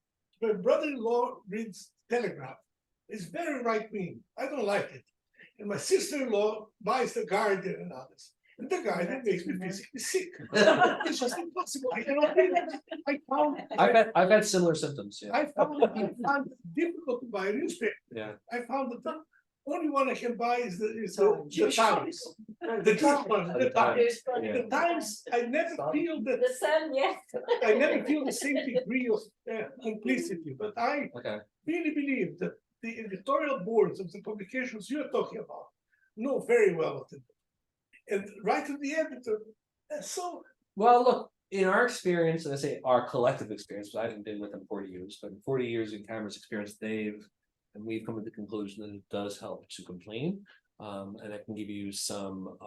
[SPEAKER 10] My brother-in-law reads Telegraph. It's very right-wing. I don't like it. And my sister-in-law buys the Guardian and others. And the Guardian makes me physically sick. It's just impossible. I cannot read it.
[SPEAKER 2] I've had similar symptoms. Yeah.
[SPEAKER 10] I found it difficult to buy a newspaper.
[SPEAKER 2] Yeah.
[SPEAKER 10] I found that the only one I can buy is the Times. The Jewish one, the Times.
[SPEAKER 2] Yeah.
[SPEAKER 10] The Times, I never feel that.
[SPEAKER 6] The sun, yes.
[SPEAKER 10] I never feel the same degree of complicity, but I
[SPEAKER 2] Okay.
[SPEAKER 10] really believe that the editorial boards of the publications you're talking about know very well what to do. And right to the editor. So
[SPEAKER 2] Well, look, in our experience, and I say our collective experience, but I haven't been with them 40 years, but in 40 years in Cameron's experience, we've come to the conclusion that it does help to complain. And I can give you some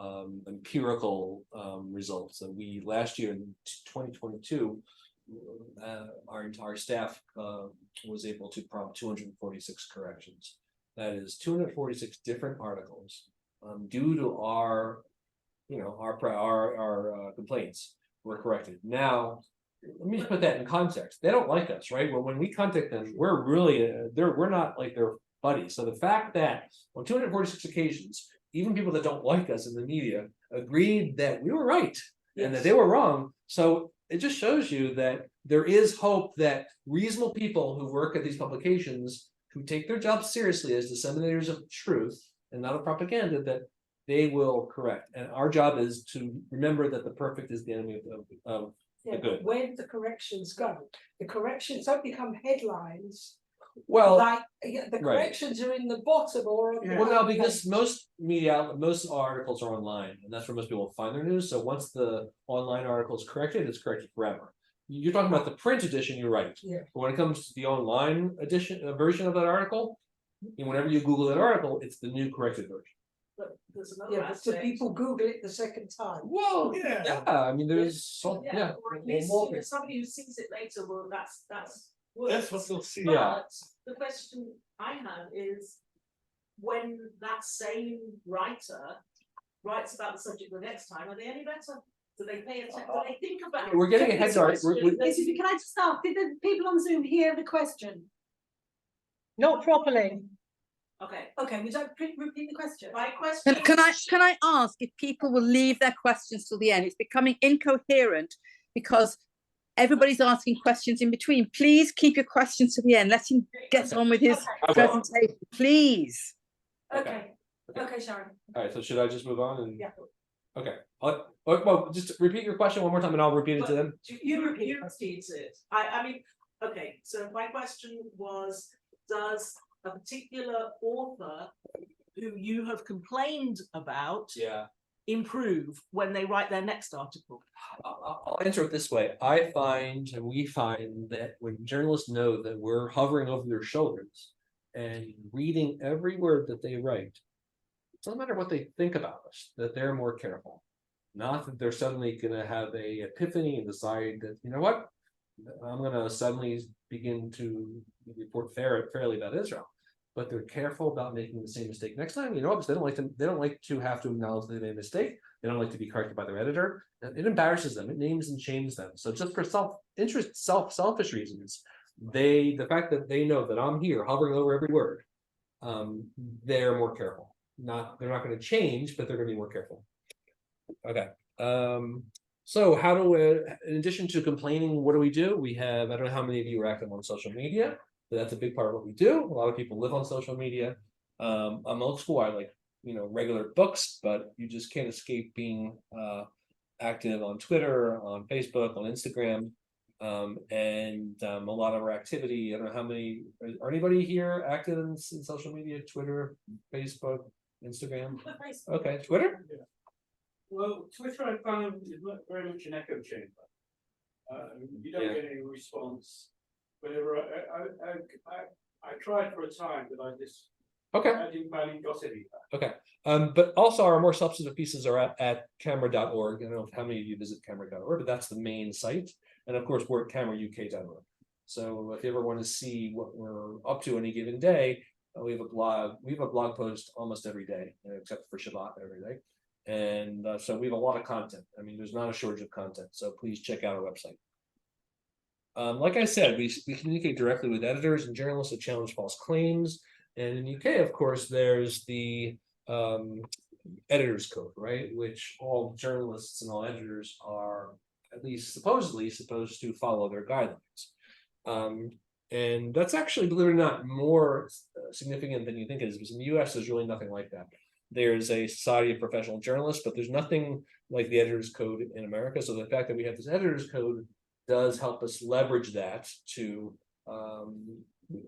[SPEAKER 2] empirical results. And we last year in 2022, our entire staff was able to prompt 246 corrections. That is 246 different articles due to our complaints were corrected. Now, let me just put that in context. They don't like us, right? Well, when we contact them, we're really we're not like their buddies. So the fact that on 246 occasions, even people that don't like us in the media agreed that we were right and that they were wrong. So it just shows you that there is hope that reasonable people who work at these publications, who take their jobs seriously as disseminators of truth and not of propaganda, that they will correct. And our job is to remember that the perfect is the enemy of the good.
[SPEAKER 12] Where do the corrections go? The corrections don't become headlines.
[SPEAKER 2] Well,
[SPEAKER 12] Like the corrections are in the bottom or on the
[SPEAKER 2] well, no,
[SPEAKER 12] front
[SPEAKER 2] because
[SPEAKER 12] page.
[SPEAKER 2] most articles are online, and that's where most people find their news. So once the online article is corrected, it's corrected forever. You're talking about the print edition, you're right.
[SPEAKER 12] Yeah.
[SPEAKER 2] But when it comes to the online edition version of that article, and whenever you Google that article, it's the new corrected version.
[SPEAKER 8] But there's another
[SPEAKER 12] Yeah, but do
[SPEAKER 8] aspect.
[SPEAKER 12] people Google it the second time?
[SPEAKER 2] Well,
[SPEAKER 10] Yeah.
[SPEAKER 2] I mean, there's so yeah.
[SPEAKER 8] Or at least, you know, somebody who sees it later, well, that's
[SPEAKER 10] that's
[SPEAKER 8] worse.
[SPEAKER 10] what they'll see.
[SPEAKER 2] Yeah.
[SPEAKER 8] But the question I have is, when that same writer writes about the subject the next time, are they any better? Do they pay attention? Do they think about?
[SPEAKER 2] We're getting a head start.
[SPEAKER 1] Excuse me, can I just ask, did the people on Zoom hear the question?
[SPEAKER 3] Not properly.
[SPEAKER 8] Okay,
[SPEAKER 1] Okay, we don't repeat the question.
[SPEAKER 8] my question.
[SPEAKER 13] Can I ask if people will leave their questions till the end? It's becoming incoherent because everybody's asking questions in between. Please keep your questions to the end. Let him get on with his presentation, please.
[SPEAKER 1] Okay, okay, Sharon.
[SPEAKER 2] All right, so should I just move on and?
[SPEAKER 1] Yeah.
[SPEAKER 2] Okay, well, just repeat your question one more time and I'll repeat it to them.
[SPEAKER 8] You repeat it. I mean, okay, so my question was, does a particular author who you have complained about
[SPEAKER 2] Yeah.
[SPEAKER 8] improve when they write their next article?
[SPEAKER 2] I'll answer it this way. I find, and we find, that when journalists know that we're hovering over their shoulders and reading every word that they write, it doesn't matter what they think about us, that they're more careful. Not that they're suddenly going to have a epiphany and decide that, you know what, I'm going to suddenly begin to report fairly about Israel. But they're careful about making the same mistake next time. You know, because they don't like to have to acknowledge they made a mistake. They don't like to be corrected by their editor. It embarrasses them. It names and shames them. So just for selfish reasons, the fact that they know that I'm here hovering over every word, they're more careful. They're not going to change, but they're going to be more careful. Okay. So how do we, in addition to complaining, what do we do? We have, I don't know how many of you are active on social media. But that's a big part of what we do. A lot of people live on social media. I'm old school. I like, regular books, but you just can't escape being active on Twitter, on Facebook, on Instagram. And a lot of our activity, I don't know how many, are anybody here active in social media? Twitter, Facebook, Instagram? Okay, Twitter?
[SPEAKER 4] Yeah. Well, Twitter I found is very much an echo chamber. You don't get any response. Whenever I tried for a time, but I just
[SPEAKER 2] Okay.
[SPEAKER 4] I didn't find it got any.
[SPEAKER 2] Okay. But also our more substantive pieces are at camera.org. I don't know how many of you visit camera.org, but that's the main site. And of course, we're at camerauk.org. So if you ever want to see what we're up to any given day, we have a blog. We have a blog post almost every day, except for Shabbat every day. And so we have a lot of content. I mean, there's not a shortage of content. So please check out our website. Like I said, we communicate directly with editors and journalists that challenge false claims. And in the UK, of course, there's the editor's code, right? Which all journalists and all editors are at least supposedly supposed to follow their guidelines. And that's actually, believe it or not, more significant than you think it is, because in the US, there's really nothing like that. There's a Society of Professional Journalists, but there's nothing like the editor's code in America. So the fact that we have this editor's code does help us leverage that to,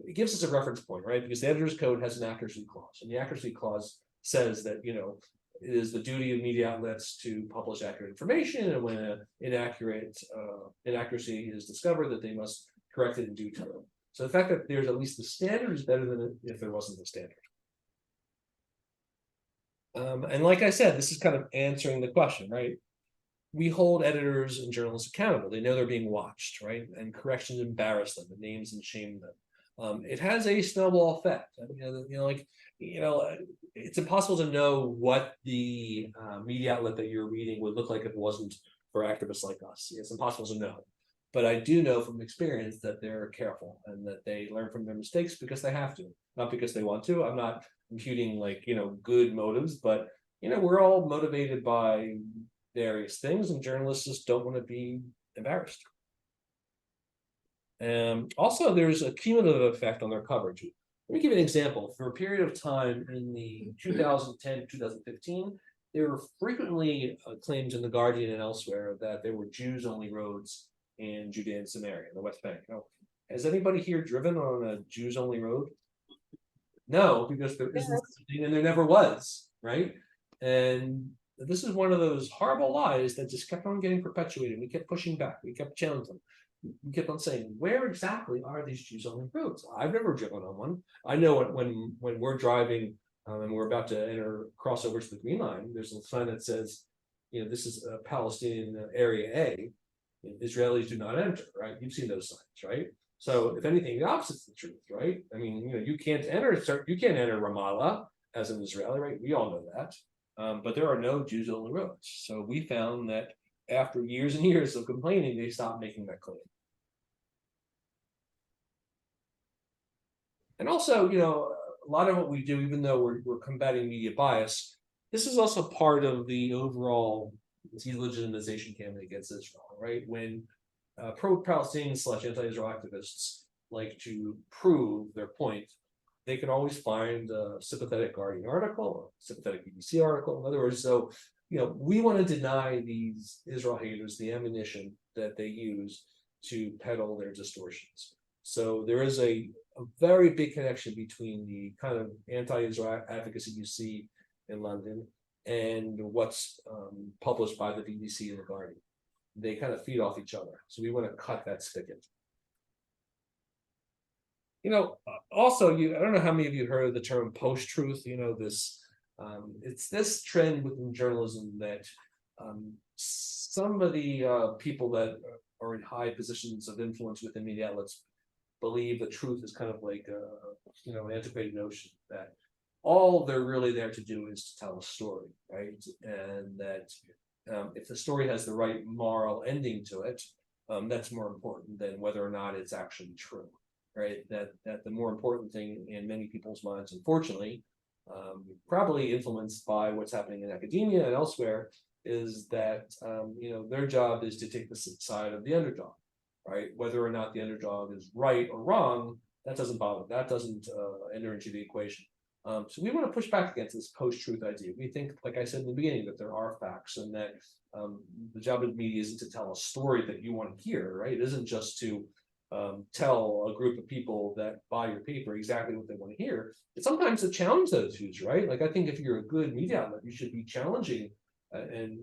[SPEAKER 2] it gives us a reference point, right? Because the editor's code has an accuracy clause, and the accuracy clause says that, you know, it is the duty of media outlets to publish accurate information, and when an inaccuracy is discovered, that they must correct it in due time. So the fact that there's at least the standard is better than if there wasn't the standard. And like I said, this is kind of answering the question, right? We hold editors and journalists accountable. They know they're being watched, right? And corrections embarrass them, and names and shame them. It has a snowball effect. It's impossible to know what the media outlet that you're reading would look like if it wasn't for activists like us. It's impossible to know. But I do know from experience that they're careful and that they learn from their mistakes because they have to, not because they want to. I'm not imputing good motives, but we're all motivated by various things, and journalists just don't want to be embarrassed. Also, there's a cumulative effect on their coverage. Let me give you an example. For a period of time in the 2010 2015, there were frequently claims in The Guardian and elsewhere that there were Jews-only roads in Judea and Samaria, the West Bank. Now, has anybody here driven on a Jews-only road? No, because there isn't something, and there never was, right? And this is one of those horrible lies that just kept on getting perpetuated. We kept pushing back. We kept challenging them. We kept on saying, where exactly are these Jews-only roads? I've never driven on one. I know when we're driving and we're about to cross over to the Green Line, there's a sign that says, this is a Palestinian area A. Israelis do not enter, right? You've seen those signs, right? So if anything, the opposite's the truth, right? I mean, you can't enter Ramallah as an Israeli, right? We all know that. But there are no Jews-only roads. So we found that after years and years of complaining, they stopped making that claim. And also, a lot of what we do, even though we're combating media bias, this is also part of the overall delegitimization campaign against Israel, right? When pro-Palestinian / anti-Israel activists like to prove their point, they can always find a sympathetic Guardian article or a sympathetic BBC article. In other words, so we want to deny these Israel haters the ammunition that they use to peddle their distortions. So there is a very big connection between the kind of anti-Israel advocacy you see in London and what's published by the BBC and the Guardian. They kind of feed off each other. So we want to cut that spigot. Also, I don't know how many of you heard of the term post-truth. It's this trend within journalism that some of the people that are in high positions of influence within media outlets believe the truth is kind of like an antiquated notion that all they're really there to do is to tell a story, right? And that if the story has the right moral ending to it, that's more important than whether or not it's actually true, right? That the more important thing in many people's minds, unfortunately, probably influenced by what's happening in academia and elsewhere, is that their job is to take the side of the underdog, right? Whether or not the underdog is right or wrong, that doesn't bother. That doesn't enter into the equation. So we want to push back against this post-truth idea. We think, like I said in the beginning, that there are facts, and that the job of the media isn't to tell a story that you want to hear, right? It isn't just to tell a group of people that buy your paper exactly what they want to hear. It's sometimes to challenge those views, right? Like, I think if you're a good media outlet, you should be challenging and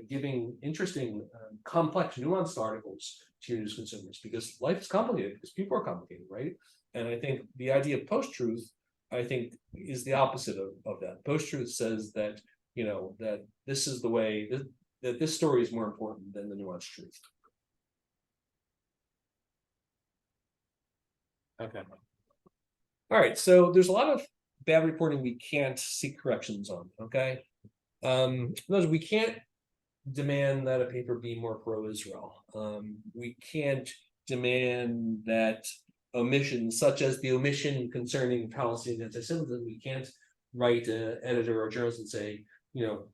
[SPEAKER 2] giving interesting, complex, nuanced articles to your news consumers, because life is complicated, because people are complicated, right? And I think the idea of post-truth I think, is the opposite of that. Post-truth says that, you know, that this is the way, that this story is more important than the nuanced truth. Okay. All right, so there's a lot of bad reporting we can't seek corrections on, okay? Those we can't demand that a paper be more pro-Israel. We can't demand that omissions, such as the omission concerning Palestinian anti-Semitism, we can't write an editor or journalist and say, you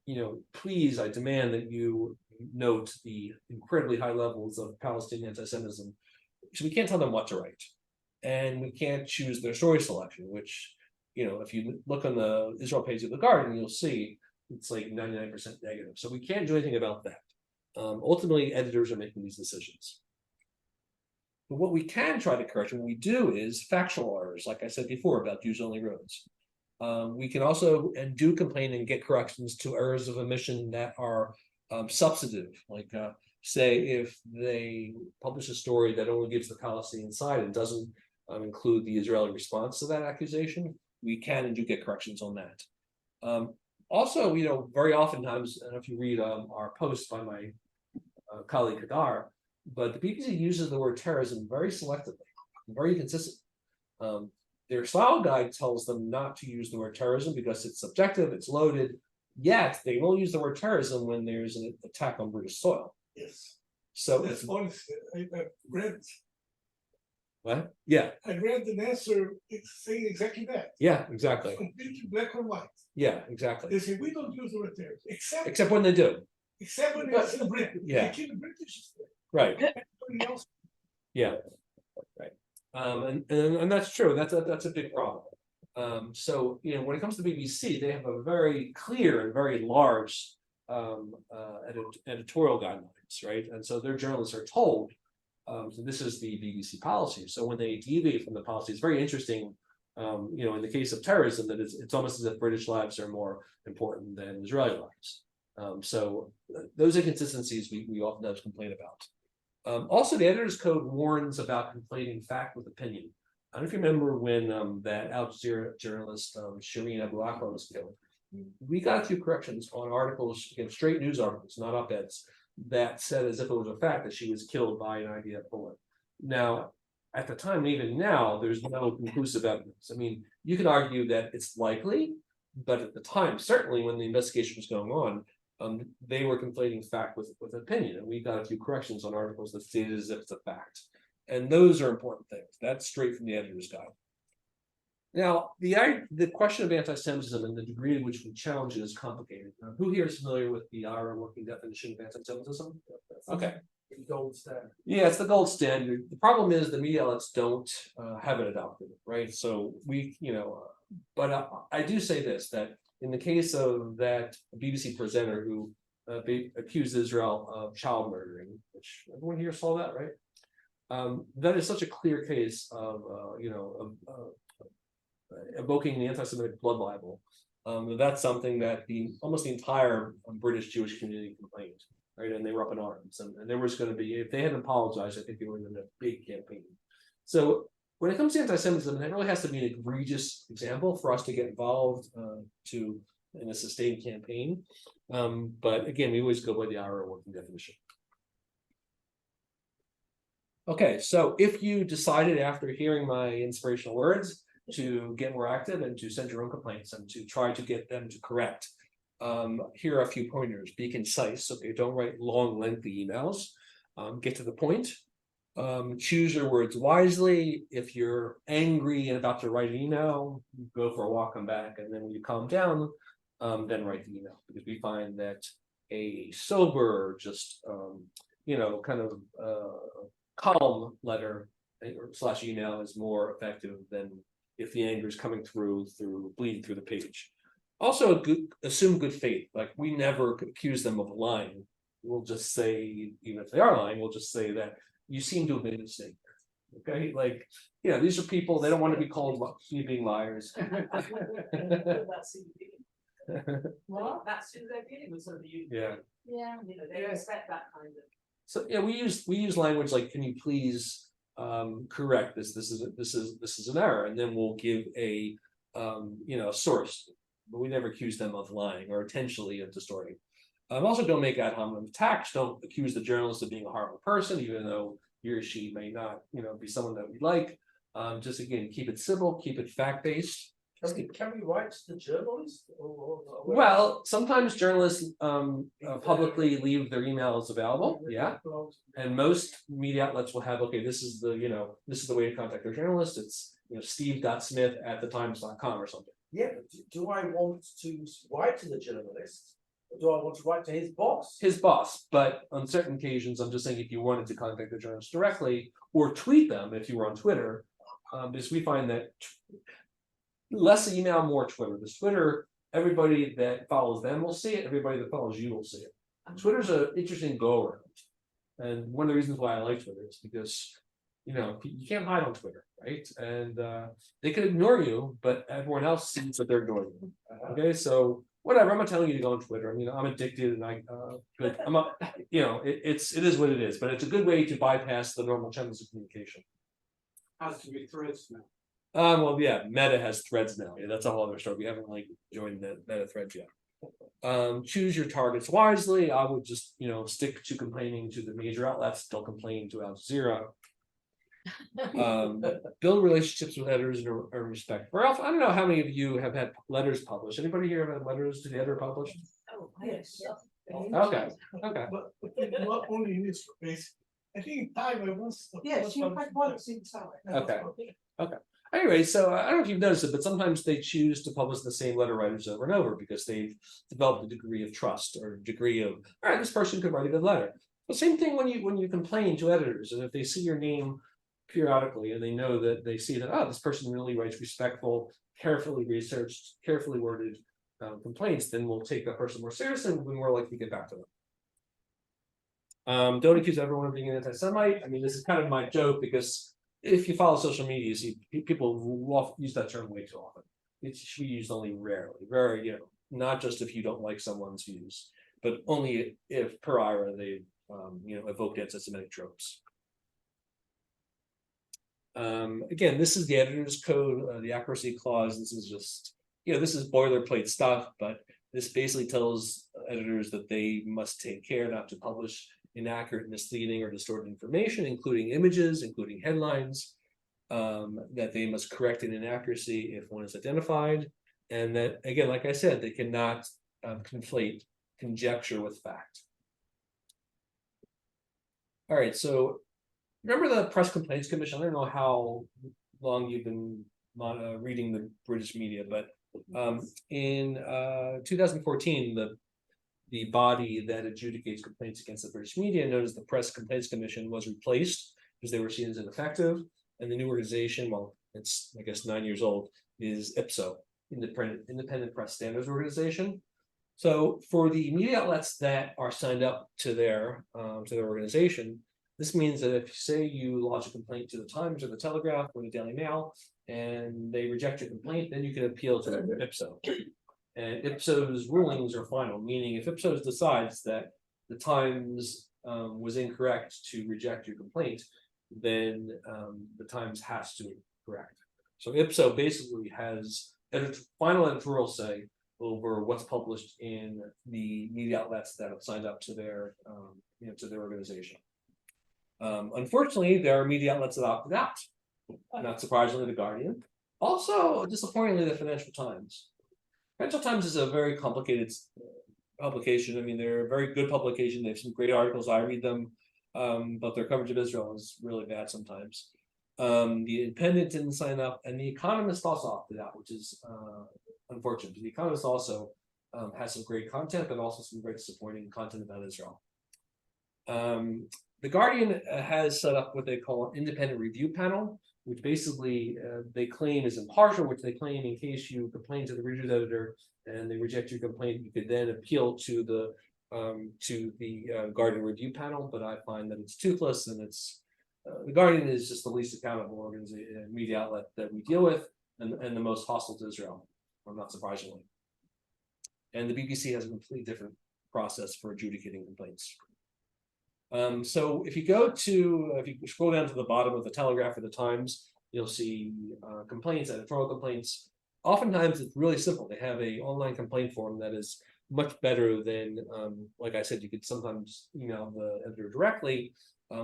[SPEAKER 2] know, please, I demand that you note the incredibly high levels of Palestinian anti-Semitism. So we can't tell them what to write. And we can't choose their story selection, which, you know, if you look on the Israel page of The Guardian, you'll see it's like 99% negative. So we can't do anything about that. Ultimately, editors are making these decisions. But what we can try to correct, and what we do, is factual errors, like I said before, about Jews-only roads. We can also and do complain and get corrections to errors of omission that are substantive, like say if they publish a story that only gives the Palestinian side and doesn't include the Israeli response to that accusation, we can and do get corrections on that. Also, you know, very oftentimes, I don't know if you read our post by my colleague Kadar, but the BBC uses the word terrorism very selectively, very consistent. Their style guide tells them not to use the word terrorism because it's subjective, it's loaded, yet they will use the word terrorism when there's an attack on British soil.
[SPEAKER 10] Yes.
[SPEAKER 2] So
[SPEAKER 10] That's honest. I read.
[SPEAKER 2] What? Yeah.
[SPEAKER 10] I read an answer saying exactly that.
[SPEAKER 2] Yeah, exactly.
[SPEAKER 10] It's completely black or white.
[SPEAKER 2] Yeah, exactly.
[SPEAKER 10] They say we don't use the word terrorism,
[SPEAKER 2] except when they do.
[SPEAKER 10] Except when it's in the Britain.
[SPEAKER 2] Yeah.
[SPEAKER 10] They kill the British.
[SPEAKER 2] Right.
[SPEAKER 10] Everybody else.
[SPEAKER 2] Yeah. Right. And that's true. That's a big problem. So, you know, when it comes to the BBC, they have a very clear and very large editorial guidelines, right? And so their journalists are told, so this is the BBC policy. So when they deviate from the policy, it's very interesting. You know, in the case of terrorism, that it's almost as if British lives are more important than Israeli lives. So those inconsistencies we often complain about. Also, the editor's code warns about conflating fact with opinion. I don't know if you remember when that Al Jazeera journalist Shireen Abu Akleh was killed. We got a few corrections on articles, again, straight news articles, not op-eds, that said as if it was a fact that she was killed by an IDF bullet. Now, at the time, and even now, there's no conclusive evidence. I mean, you can argue that it's likely, but at the time, certainly when the investigation was going on, they were conflating fact with opinion, and we got a few corrections on articles that stated as if it's a fact. And those are important things. That's straight from the editor's guide. Now, the question of anti-Semitism and the degree to which we challenge it is complicated. Who here is familiar with the IRA working definition of anti-Semitism? Okay.
[SPEAKER 9] The gold standard.
[SPEAKER 2] Yeah, it's the gold standard. The problem is the media outlets don't have it adopted, right? So we, you know, but I do say this, that in the case of that BBC presenter who accused Israel of child murdering, which everyone here saw that, right? That is such a clear case of, you know, evoking the anti-Semitic blood libel. That's something that almost the entire British Jewish community complained, right? And they were up in arms, and there was going to be, if they hadn't apologized, I think they would have been a big campaign. So when it comes to anti-Semitism, that really has to be an egregious example for us to get involved in a sustained campaign. But again, we always go by the IRA working definition. Okay, so if you decided after hearing my inspirational words to get more active and to send your own complaints and to try to get them to correct, here are a few pointers. Be concise, okay? Don't write long, lengthy emails. Get to the point. Choose your words wisely. If you're angry and about to write an email, go for a walk, come back, and then when you calm down, then write the email. Because we find that a sober, just you know, kind of calm letter / email is more effective than if the anger is coming through bleeding through the page. Also, assume good faith. Like, we never accuse them of lying. We'll just say, even if they are lying, we'll just say that you seem to have made a mistake. Okay, like, you know, these are people, they don't want to be called being liars.
[SPEAKER 8] Well, that's who they're dealing with, so you.
[SPEAKER 2] Yeah.
[SPEAKER 6] Yeah.
[SPEAKER 8] You know, they expect that kind of.
[SPEAKER 2] So yeah, we use language like, can you please correct this. This is an error, and then we'll give a source. But we never accuse them of lying or intentionally of distorting. Also, don't make ad hominem attacks. Don't accuse the journalist of being a horrible person, even though he or she may not, be someone that we like. Just again, keep it civil, keep it fact-based.
[SPEAKER 9] Can we write to the journalist?
[SPEAKER 2] Well, sometimes journalists publicly leave their emails available, yeah. And most media outlets will have, okay, this is the way to contact their journalist. It's steve.smith@thetimes.com or something.
[SPEAKER 9] Yeah, but do I want to write to the journalist? Or do I want to write to his boss?
[SPEAKER 2] His boss, but on certain occasions, I'm just saying if you wanted to contact the journalist directly or tweet them if you were on Twitter, because we find that less email, more Twitter. Because Twitter, everybody that follows them will see it. Everybody that follows you will see it. Twitter's an interesting go around, and one of the reasons why I like Twitter is because you can't hide on Twitter, right? And they can ignore you, but everyone else sees that they're ignoring you. Okay, so whatever. I'm not telling you to go on Twitter. I mean, I'm addicted, and it is what it is. But it's a good way to bypass the normal channels of communication.
[SPEAKER 4] Has to be threads now.
[SPEAKER 2] Well, yeah, Meta has threads now. Yeah, that's a whole other story. We haven't joined the Meta threads yet. Choose your targets wisely. I would just stick to complaining to the major outlets. Don't complain to Al Jazeera. Build relationships with editors and respect. Ralph, I don't know how many of you have had letters published. Anybody here have had letters to the editor published?
[SPEAKER 12] Oh, yes.
[SPEAKER 2] Okay.
[SPEAKER 10] But not only in this space, I think in time I once.
[SPEAKER 12] Yes, you had once in time.
[SPEAKER 2] Okay. Anyway, so I don't know if you've noticed it, but sometimes they choose to publish the same letter writers over and over because they've developed a degree of trust or a degree of, all right, this person could write a good letter. The same thing when you complain to editors, and if they see your name periodically and they know that they see that, oh, this person really writes respectful, carefully researched, carefully worded complaints, then we'll take that person more seriously and we'll be more likely to get back to them. Don't accuse everyone of being an anti-Semite. I mean, this is kind of my joke because if you follow social media, you see people use that term way too often. It should be used only rarely, very, not just if you don't like someone's views, but only if per ira they, evoked anti-Semitic tropes. Again, this is the editor's code, the accuracy clause. This is just, this is boilerplate stuff, but this basically tells editors that they must take care not to publish inaccurate, misleading, or distorted information, including images, including headlines, that they must correct an inaccuracy if one is identified, and that, again, like I said, they cannot conflate conjecture with fact. All right, so remember the Press Complaints Commission? I don't know how long you've been reading the British media, but in 2014, the body that adjudicates complaints against the British media, known as the Press Complaints Commission, was replaced because they were seen as ineffective. And the new organization, well, it's I guess 9 years old, is IPSO, Independent Press Standards Organization. So for the media outlets that are signed up to their organization, this means that if say you lodge a complaint to the Times or the Telegraph or the Daily Mail, and they reject your complaint, then you can appeal to IPSO. And IPSO's rulings are final, meaning if IPSO decides that the Times was incorrect to reject your complaint, then the Times has to correct. So IPSO basically has final editorial say over what's published in the media outlets that have signed up to their organization. Unfortunately, there are media outlets that opted out. Not surprisingly, The Guardian. Also, disappointingly, the Financial Times. Financial Times is a very complicated publication. I mean, they're a very good publication. They have some great articles. I read them, but their coverage of Israel is really bad sometimes. The Independent didn't sign up, and The Economist also opted out, which is unfortunate. The Economist also has some great content, but also some very disappointing content about Israel. The Guardian has set up what they call an independent review panel, which basically they claim is impartial, which they claim in case you complain to the reader's editor and they reject your complaint, you could then appeal to the Guardian review panel. But I find that it's toothless, and it's the Guardian is just the least accountable organization, media outlet that we deal with, and the most hostile to Israel, not surprisingly. And the BBC has a completely different process for adjudicating complaints. So if you scroll down to the bottom of the Telegraph or the Times, you'll see complaints, editorial complaints. Oftentimes it's really simple. They have a online complaint form that is much better than, like I said, you could sometimes email the editor directly.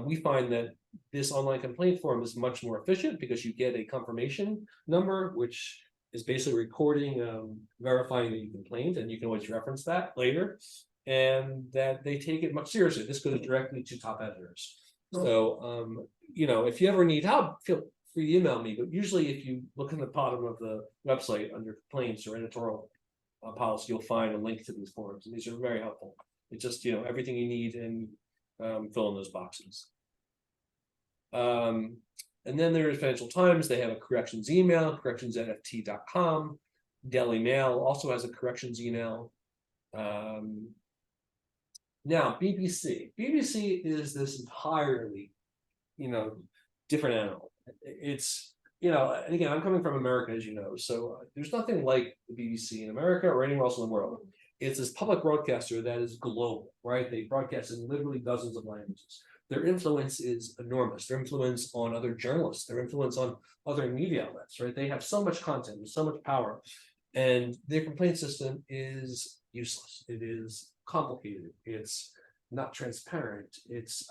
[SPEAKER 2] We find that this online complaint form is much more efficient because you get a confirmation number, which is basically recording, verifying that you complained, and you can always reference that later, and that they take it much seriously. This goes directly to top editors. So, if you ever need help, feel free to email me, but usually if you look in the bottom of the website under complaints or editorial policy, you'll find a link to these forms, and these are very helpful. It's just, everything you need, and fill in those boxes. And then there's Financial Times. They have a corrections email, corrections@ft.com. Daily Mail also has a corrections email. Now, BBC is this entirely, different animal. It's, and again, I'm coming from America, as you know, so there's nothing like the BBC in America or anywhere else in the world. It's this public broadcaster that is global, right? They broadcast in literally dozens of languages. Their influence is enormous. Their influence on other journalists, their influence on other media outlets, right? They have so much content, so much power, and their complaint system is useless. It is complicated. It's not transparent. It's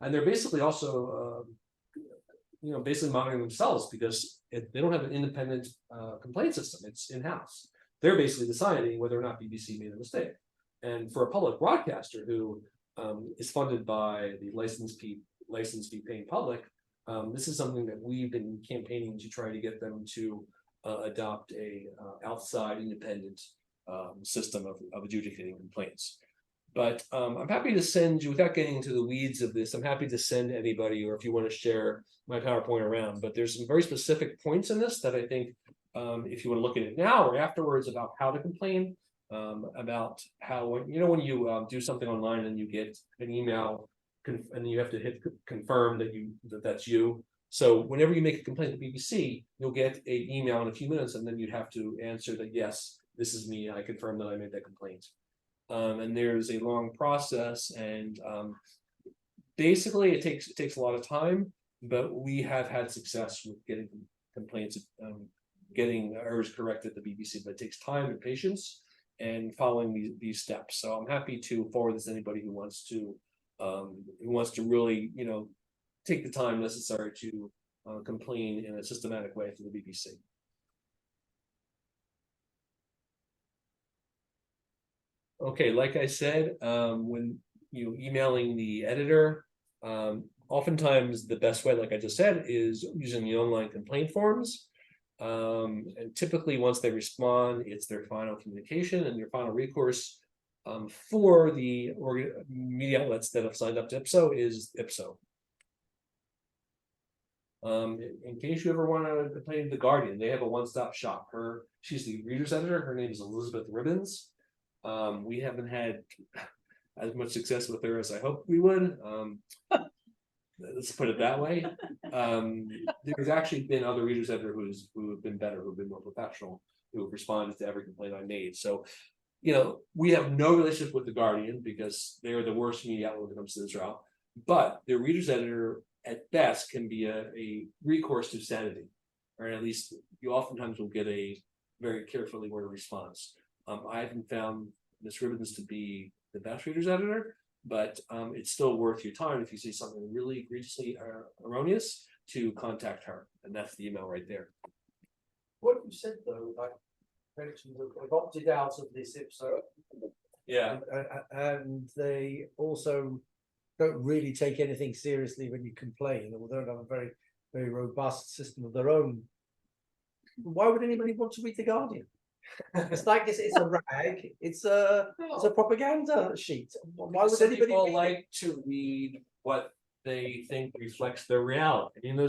[SPEAKER 2] and they're basically also basically monitoring themselves because they don't have an independent complaint system. It's in-house. They're basically deciding whether or not BBC made a mistake. And for a public broadcaster who is funded by the license fee paying public, this is something that we've been campaigning to try to get them to adopt a outside independent system of adjudicating complaints. But I'm happy to send you, without getting into the weeds of this, I'm happy to send anybody, or if you want to share my PowerPoint around, but there's some very specific points in this that I think if you want to look at it now or afterwards about how to complain, about how, when you do something online and you get an email and you have to hit confirm that that's you. So whenever you make a complaint to BBC, you'll get an email in a few minutes, and then you have to answer that, yes, this is me, I confirm that I made that complaint. And there's a long process, and basically it takes a lot of time, but we have had success with getting complaints, getting errors corrected at the BBC, but it takes time and patience and following these steps. So I'm happy to forward this to anybody who wants to really, take the time necessary to complain in a systematic way to the BBC. Okay, like I said, when emailing the editor, oftentimes the best way, like I just said, is using the online complaint forms. And typically once they respond, it's their final communication and their final recourse for the media outlets that have signed up to IPSO is IPSO. In case you ever want to complain, The Guardian, they have a one-stop shop. She's the reader's editor. Her name is Elizabeth Ribbons. We haven't had as much success with her as I hoped we would. Let's put it that way. There's actually been other readers editors who have been better, who've been more professional, who have responded to every complaint I made. So, we have no relationship with The Guardian because they're the worst media outlet when it comes to Israel. But their reader's editor, at best, can be a recourse to sanity, or at least you oftentimes will get a very carefully worded response. I haven't found Ms. Ribbons to be the best reader's editor, but it's still worth your time if you see something really egregiously erroneous to contact her, and that's the email right there.
[SPEAKER 9] What you said though, like mentioned that they've opted out of this IPSO.
[SPEAKER 2] Yeah,
[SPEAKER 9] and they also don't really take anything seriously when you complain, or they don't have a very, very robust system of their own. Why would anybody want to read The Guardian? It's like it's a rag. It's a propaganda sheet. Why would anybody
[SPEAKER 2] like to read what they think reflects their reality? I mean,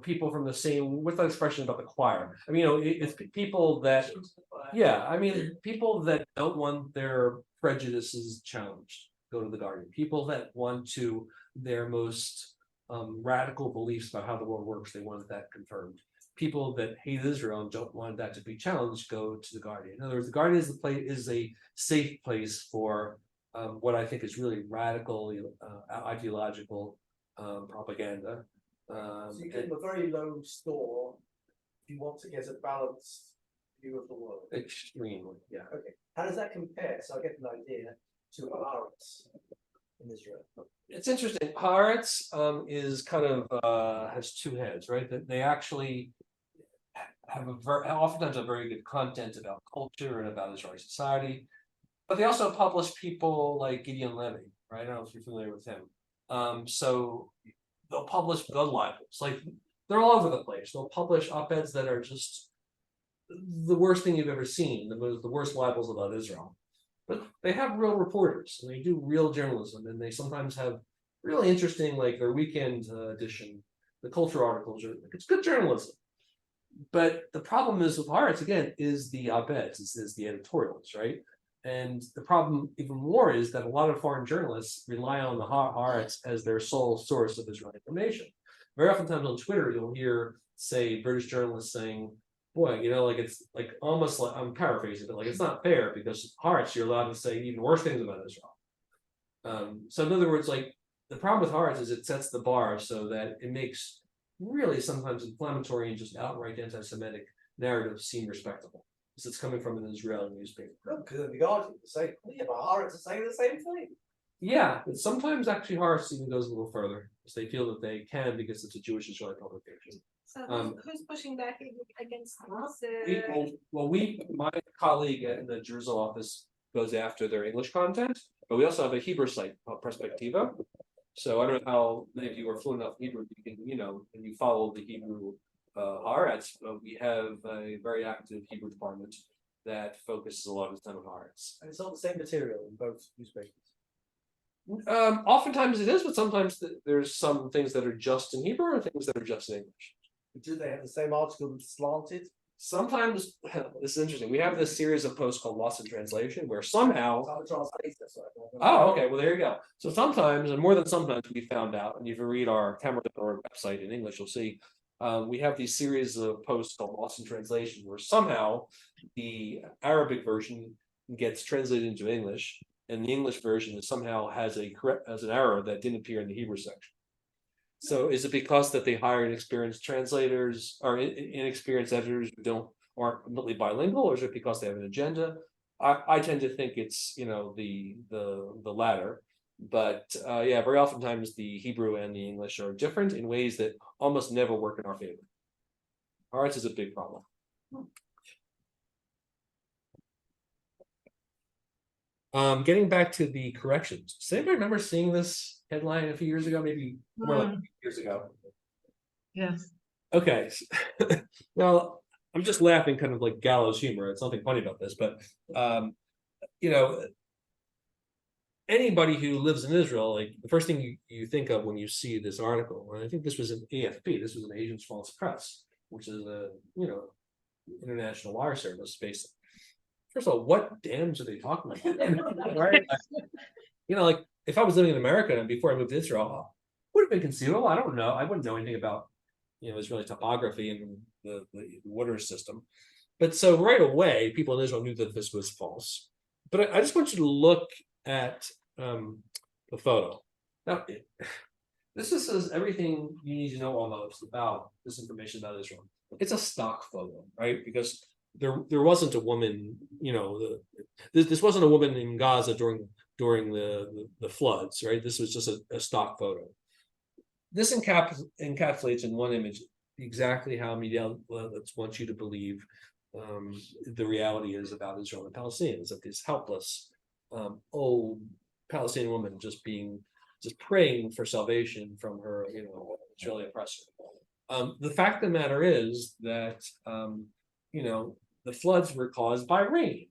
[SPEAKER 2] people from the same, what's that expression about the choir? I mean, it's people that, people that don't want their prejudices challenged go to The Guardian. People that want their most radical beliefs about how the world works, they want that confirmed. people that hate Israel and don't want that to be challenged go to the Guardian. In other words, the Guardian is a safe place for what I think is really radical ideological propaganda.
[SPEAKER 9] So you give them a very low score if you want to get a balanced view of the world.
[SPEAKER 2] Extremely, yeah.
[SPEAKER 9] Okay. How does that compare? So I get an idea to Haaretz in Israel.
[SPEAKER 2] It's interesting. Haaretz is kind of has two heads, right? That they actually have oftentimes a very good content about culture and about Israeli society, but they also publish people like Gideon Levick, right? I don't know if you're familiar with him. So they'll publish gun libels, like they're all over the place. They'll publish op-eds that are just the worst thing you've ever seen, the worst libels about Israel. But they have real reporters and they do real journalism, and they sometimes have really interesting, like their weekend edition, the culture articles. It's good journalism. But the problem is with Haaretz, again, is the op-eds, is the editorials, right? And the problem even more is that a lot of foreign journalists rely on the Haaretz as their sole source of Israeli information. Very oftentimes on Twitter, you'll hear, say, British journalists saying, boy, you know, like it's like almost like, I'm paraphrasing, but like it's not fair because Haaretz, you're allowed to say even worse things about Israel. So in other words, like the problem with Haaretz is it sets the bar so that it makes really sometimes inflammatory and just outright anti-Semitic narratives seem respectable. Because it's coming from an Israeli newspaper.
[SPEAKER 9] No, because the Guardian is saying, yeah, but Haaretz is saying the same thing.
[SPEAKER 2] Yeah, but sometimes actually Haaretz even goes a little further because they feel that they can because it's a Jewish Israeli publication.
[SPEAKER 6] So who's pushing back against us?
[SPEAKER 2] My colleague in the Jerusalem office goes after their English content, but we also have a Hebrew site called Perspectiva. So I don't know how many of you are fluent enough Hebrew, you can, you know, and you follow the Hebrew Haaretz, but we have a very active Hebrew department that focuses a lot of its time on Haaretz.
[SPEAKER 9] And it's not the same material in both newspapers.
[SPEAKER 2] Oftentimes it is, but sometimes there's some things that are just in Hebrew and things that are just in English.
[SPEAKER 9] Do they have the same article that's slanted?
[SPEAKER 2] Sometimes, this is interesting. We have this series of posts called Lost in Translation, where somehow. Oh, okay. Well, there you go. So sometimes, and more than sometimes, we found out, and if you read our Camera.org website in English, you'll see we have these series of posts called Lost in Translation, where somehow the Arabic version gets translated into English, and the English version somehow has an error that didn't appear in the Hebrew section. So is it because that they hire inexperienced translators or inexperienced editors who aren't completely bilingual, or is it because they have an agenda? I tend to think it's, you know, the latter. But yeah, very oftentimes the Hebrew and the English are different in ways that almost never work in our favor. Haaretz is a big problem. Getting back to the corrections. Does anybody remember seeing this headline a few years ago? Maybe more like 2 years ago.
[SPEAKER 3] Yes.
[SPEAKER 2] Okay. Now I'm just laughing, kind of like gallows humor. It's nothing funny about this, but you know, anybody who lives in Israel, like the first thing you think of when you see this article, and I think this was an AFP, this was an Agence France Presse, which is a, you know, international wire service based. First of all, what dams are they talking about? Right? You know, like if I was living in America and before I moved to Israel, would have been conceivable. I don't know. I wouldn't know anything about, you know, Israeli topography and the water system. But so right away, people in Israel knew that this was false. But I just want you to look at the photo. Now, this says everything you need to know almost about this information about Israel. It's a stock photo, right? Because there wasn't a woman, you know, this wasn't a woman in Gaza during the floods, right? This was just a stock photo. This encapsulates in one image exactly how media outlets want you to believe the reality is about Israel and Palestinians, that this helpless old Palestinian woman just praying for salvation from her, you know, Israeli oppressor. The fact of the matter is that you know, the floods were caused by rain.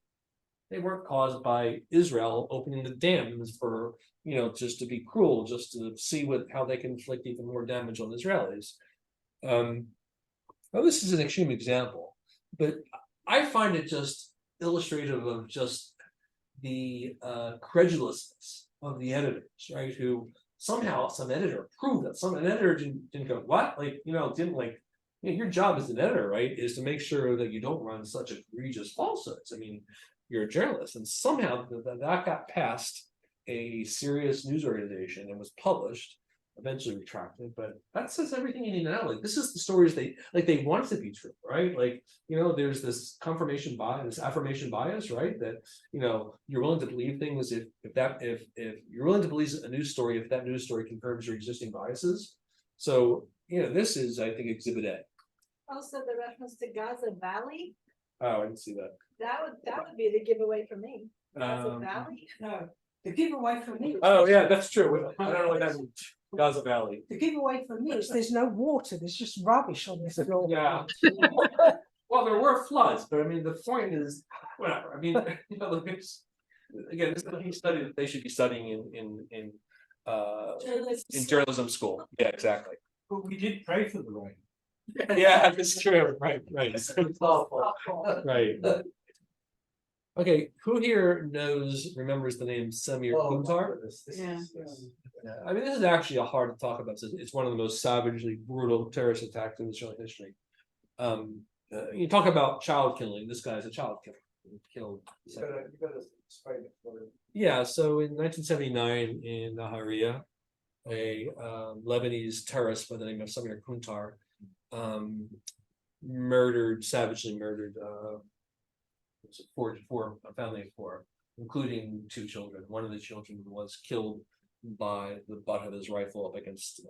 [SPEAKER 2] They weren't caused by Israel opening the dams for, you know, just to be cruel, just to see how they can inflict even more damage on Israelis. Well, this is an extreme example, but I find it just illustrative of just the credulousness of the editors, right? Who somehow some editor proved that an editor didn't go, what? Like, you know, didn't like you know, your job as an editor, right, is to make sure that you don't run such egregious falsehoods. I mean, you're a journalist, and somehow that got past a serious news organization and was published, eventually retracted, but that says everything you need to know. Like, this is the stories they want to be true, right? Like, you know, there's this confirmation bias, this affirmation bias, right? That, you know, you're willing to believe things if you're willing to believe a news story if that news story confirms your existing biases. So, you know, this is, I think, Exhibit A.
[SPEAKER 6] Also, the reference to Gaza Valley,
[SPEAKER 2] Oh, I didn't see that.
[SPEAKER 6] that would be the giveaway for me. Gaza
[SPEAKER 2] Um,
[SPEAKER 6] Valley.
[SPEAKER 12] No, the giveaway for me.
[SPEAKER 2] Oh, yeah, that's true. I don't know what that means. Gaza Valley.
[SPEAKER 12] The giveaway for me is there's no water, there's just rubbish on this floor.
[SPEAKER 2] Yeah. Well, there were floods, but I mean, the point is, whatever. I mean, you know, again, this is the study that they should be studying in journalism school. Yeah, exactly.
[SPEAKER 10] But we did pray for the rain.
[SPEAKER 2] Yeah, that's true. Right. Right. Okay, who here remembers the name Samir Kuntar?
[SPEAKER 13] Yeah.
[SPEAKER 2] I mean, this is actually a hard to talk about. It's one of the most savagely brutal terrorist attacks in Israeli history. You talk about child killing. This guy's a child killer. He killed.
[SPEAKER 9] You gotta explain it for him.
[SPEAKER 2] Yeah, so in 1979 in Nahariya, a Lebanese terrorist by the name of Samir Kuntar savagely murdered a family of four, including 2 children. One of the children was killed by the butt of his rifle up against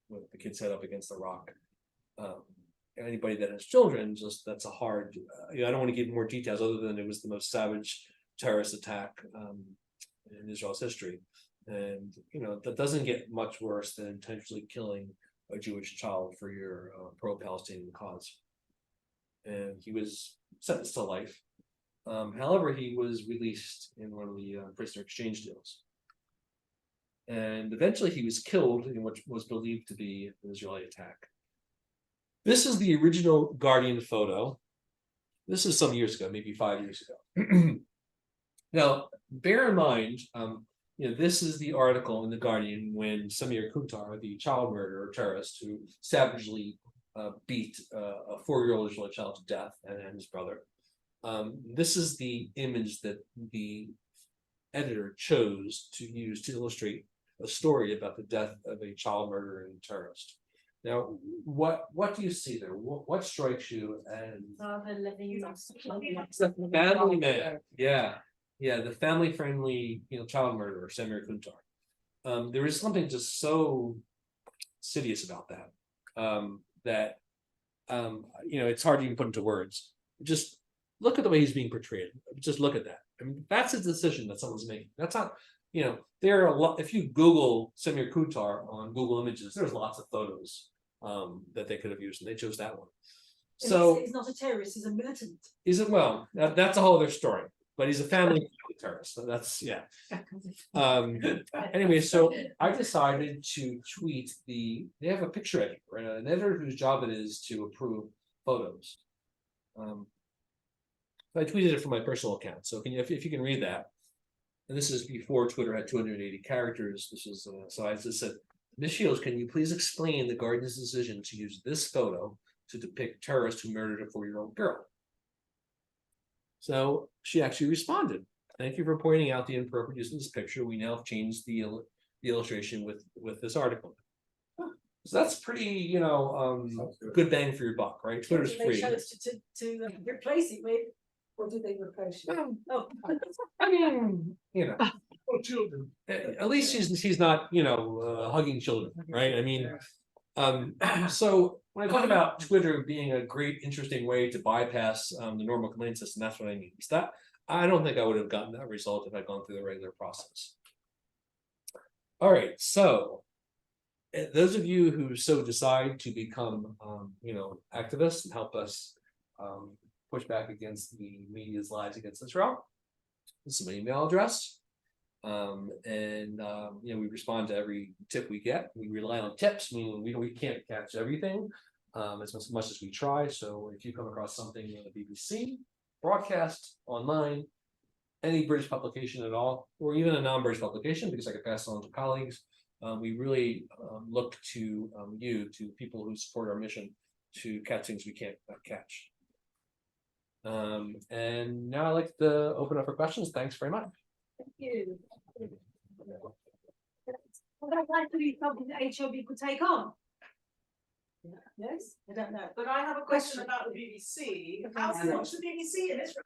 [SPEAKER 2] with the kid's head up against the rock. Anybody that has children, that's a hard. I don't want to give more details other than it was the most savage terrorist attack in Israel's history, and you know that doesn't get much worse than intentionally killing a Jewish child for your pro-Palestinian cause. And he was sentenced to life. However, he was released in one of the prisoner exchange deals. And eventually he was killed in what was believed to be an Israeli attack. This is the original Guardian photo. This is some years ago, maybe 5 years ago. Now, bear in mind, you know, this is the article in the Guardian when Samir Kuntar, the child murderer terrorist who savagely beat a 4-year-old Israeli child to death and his brother. This is the image that the editor chose to use to illustrate a story about the death of a child murderer and terrorist. Now, what do you see there? What strikes you as the family man? Yeah, the family-friendly, you know, child murderer, Samir Kuntar. There is something just so insidious about that. You know, it's hard to even put into words. Just look at the way he's being portrayed. Just look at that. I mean, that's a decision that someone's making. That's not, you know, there are a lot. If you Google Samir Kuntar on Google Images, there's lots of photos that they could have used, and they chose that one. So
[SPEAKER 1] he's not a terrorist, he's a militant.
[SPEAKER 2] is it? Well, that's a whole other story. But he's a family terrorist. So that's anyway, so I decided to tweet they have a picture editor, right? An editor whose job it is to approve photos. So I tweeted it from my personal account. So if you can read that, and this is before Twitter had 280 characters. This is so I just said, Ms. Shields, can you please explain the Guardian's decision to use this photo to depict terrorists who murdered a 4-year-old girl? So she actually responded. Thank you for pointing out the inappropriate use of this picture. We now have changed the illustration with this article. So that's pretty, you know, good bang for your buck, right? Twitter's free.
[SPEAKER 1] They chose to replace it with, or did they replace it? Oh,
[SPEAKER 2] I mean, you know, children. At least he's not, you know, hugging children, right? I mean, so when I talk about Twitter being a great, interesting way to bypass the normal complaint system, that's what I mean. It's that I don't think I would have gotten that result if I'd gone through the regular process. All right, so those of you who so decide to become, you know, activists and help us push back against the media's lies against Israel, this is my email address. You know, we respond to every tip we get. We rely on tips, meaning we can't catch everything as much as we try. So if you come across something on the BBC, broadcast, online, any British publication at all, or even a non-British publication, because I could pass it on to colleagues, we really look to you, to people who support our mission, to catch things we can't catch. And now I'd like to open up for questions. Thanks very much.
[SPEAKER 1] Thank you. Would that likely be something that HOB could take on? Yes, I don't know.
[SPEAKER 8] But I have a question about the BBC. How do you watch the BBC in Israel?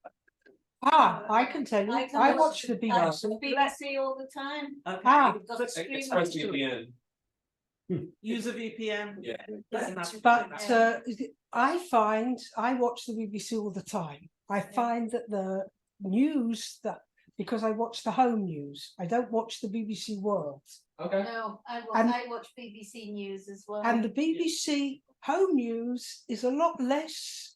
[SPEAKER 12] I can tell you, I watch the BBC.
[SPEAKER 6] BBC all the time.
[SPEAKER 8] Okay,
[SPEAKER 12] Ah,
[SPEAKER 8] you've got streaming.
[SPEAKER 2] ExpressVPN.
[SPEAKER 8] Use a VPN.
[SPEAKER 2] Yeah.
[SPEAKER 8] Doesn't have to
[SPEAKER 12] But
[SPEAKER 8] be that.
[SPEAKER 12] I watch the BBC all the time. I find that the news because I watch the home news, I don't watch the BBC World.
[SPEAKER 2] Okay.
[SPEAKER 6] No, I
[SPEAKER 12] And-
[SPEAKER 6] watch BBC News as well.
[SPEAKER 12] And the BBC home news is a lot less.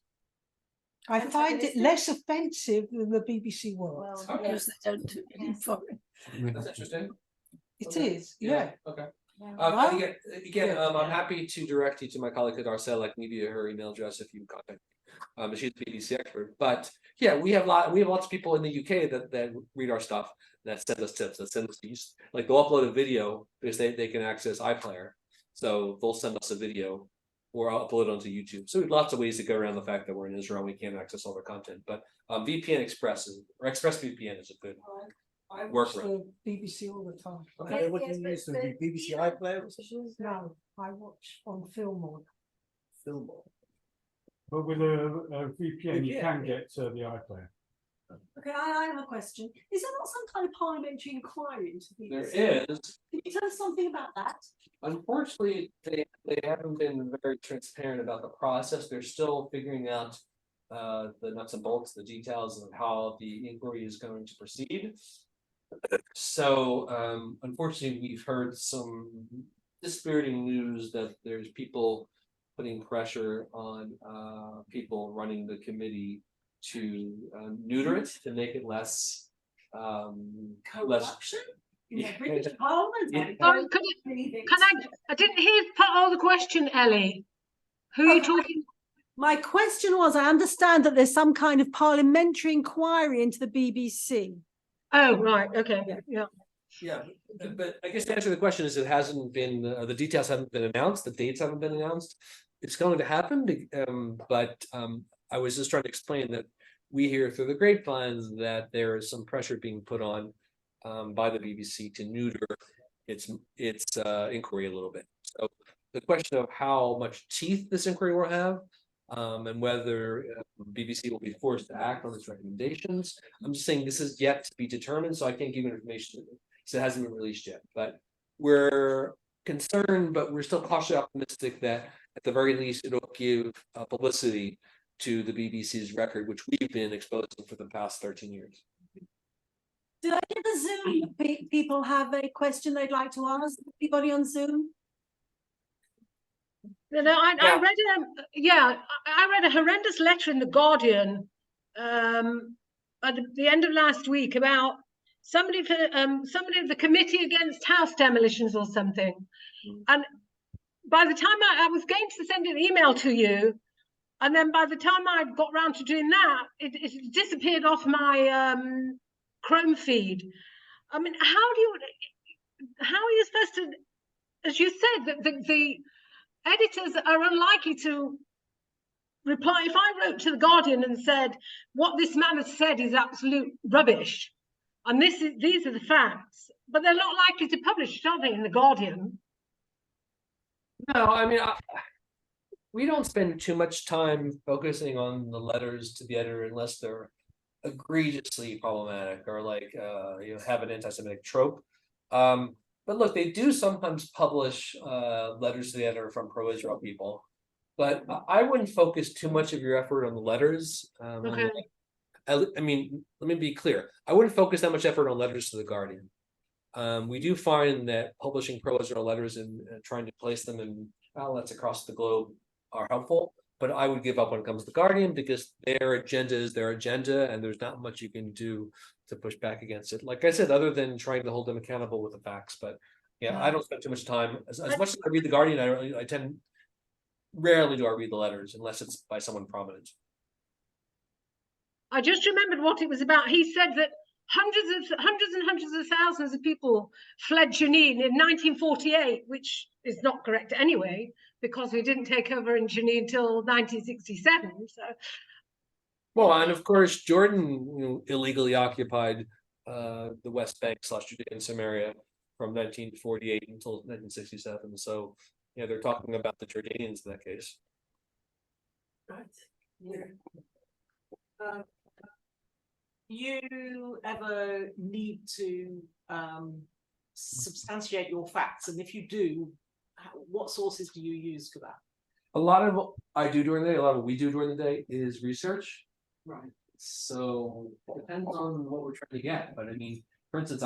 [SPEAKER 12] I find it less offensive than the BBC World.
[SPEAKER 6] Well,
[SPEAKER 7] Because they don't do any foreign.
[SPEAKER 2] That's interesting.
[SPEAKER 12] It
[SPEAKER 2] Okay.
[SPEAKER 12] is, yeah.
[SPEAKER 2] Okay.
[SPEAKER 6] yeah.
[SPEAKER 12] Well,
[SPEAKER 2] Again, I'm happy to direct you to my colleague Hadar Selek, like maybe her email address if you contact. She's a BBC expert, but yeah, we have lots of people in the UK that read our stuff, that send us tips, that send us these, like they'll upload a video because they can access iPlayer, so they'll send us a video or upload it onto YouTube. So we have lots of ways to go around the fact that we're in Israel and we can't access all their content. But VPN Express or ExpressVPN is a good.
[SPEAKER 12] I
[SPEAKER 2] Work
[SPEAKER 12] watch the BBC all the time.
[SPEAKER 9] Okay, what do you use? The BBC iPlayer or something?
[SPEAKER 12] No, I watch on Fillmore.
[SPEAKER 9] Fillmore.
[SPEAKER 4] But with a VPN, you
[SPEAKER 9] VPN.
[SPEAKER 4] can get the iPlayer.
[SPEAKER 1] Okay, I have a question. Is there not some kind of parliamentary inquiry into the
[SPEAKER 2] There
[SPEAKER 1] BBC?
[SPEAKER 2] is.
[SPEAKER 1] Can you tell us something about that?
[SPEAKER 2] Unfortunately, they haven't been very transparent about the process. They're still figuring out the nuts and bolts, the details of how the inquiry is going to proceed. So unfortunately, we've heard some dispiriting news that there's people putting pressure on people running the committee to neuter it, to make it less
[SPEAKER 1] Corruption? In the
[SPEAKER 2] Yeah.
[SPEAKER 1] British Parliament?
[SPEAKER 2] Yeah.
[SPEAKER 3] I didn't hear part of the question, Ellie. Who are you talking?
[SPEAKER 1] My question was, I understand that there's some kind of parliamentary inquiry into the BBC.
[SPEAKER 3] Oh, right, okay, yeah.
[SPEAKER 2] Yeah, but I guess the answer to the question is it hasn't been, the details haven't been announced, the dates haven't been announced. It's going to happen, but I was just trying to explain that we hear through the grapevines that there is some pressure being put on by the BBC to neuter its inquiry a little bit. So the question of how much teeth this inquiry will have, and whether BBC will be forced to act on its recommendations. I'm just saying this is yet to be determined, so I can't give you information. So it hasn't been released yet, but we're concerned, but we're still cautiously optimistic that at the very least it'll give publicity to the BBC's record, which we've been exposing for the past 13 years.
[SPEAKER 1] Did I get the Zoom? People have a question they'd like to ask? Anybody on Zoom?
[SPEAKER 3] I read a horrendous letter in the Guardian at the end of last week about somebody of the Committee Against House Demolitions or something. And by the time I was going to send an email to you, and then by the time I got round to doing that, it disappeared off my Chrome feed. I mean, how are you supposed to, as you said, that the editors are unlikely to reply. If I wrote to the Guardian and said what this man has said is absolute rubbish, and these are the facts, but they're not likely to publish, are they, in the Guardian?
[SPEAKER 2] No, I mean, we don't spend too much time focusing on the letters to the editor unless they're egregiously problematic or like have an anti-Semitic trope. But look, they do sometimes publish letters to the editor from pro-Israel people, but I wouldn't focus too much of your effort on the letters.
[SPEAKER 3] Okay.
[SPEAKER 2] I mean, let me be clear. I wouldn't focus that much effort on letters to the Guardian. We do find that publishing pro-Israel letters and trying to place them in outlets across the globe are helpful, but I would give up when it comes to the Guardian because their agenda is their agenda and there's not much you can do to push back against it. Like I said, other than trying to hold them accountable with the facts, but yeah, I don't spend too much time. As much as I read the Guardian, rarely do I read the letters unless it's by someone prominent.
[SPEAKER 3] I just remembered what it was about. He said that hundreds of thousands of people fled Jenin in 1948, which is not correct anyway, because we didn't take over in Jenin until 1967. So,
[SPEAKER 2] well, and of course, Jordan illegally occupied the West Bank / Judea and Samaria from 1948 until 1967. So, yeah, they're talking about the Jordanians in that case.
[SPEAKER 8] Right. Yeah. You ever need to substantiate your facts, and if you do, what sources do you use for that?
[SPEAKER 2] A lot of what I do during the day, a lot of what we do during the day is research.
[SPEAKER 8] Right.
[SPEAKER 2] So it depends on what we're trying to get. But I mean, for instance,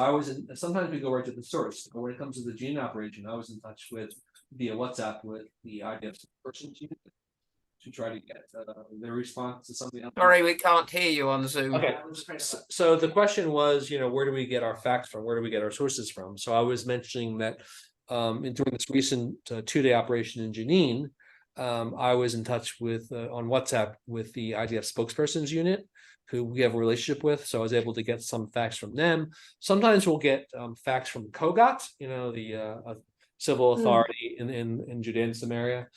[SPEAKER 2] sometimes we go right to the source. But when it comes to the gene operation, I was in touch with via WhatsApp with the IDF person to try to get their response to something else.
[SPEAKER 11] Sorry, we can't hear you on Zoom.
[SPEAKER 2] Okay, so the question was, where do we get our facts from? Where do we get our sources from? So I was mentioning that during this recent 2-day operation in Jenin, I was in touch with on WhatsApp with the IDF spokespersons unit, who we have a relationship with. So I was able to get some facts from them. Sometimes we'll get facts from Kogat, the civil authority in Judea and Samaria.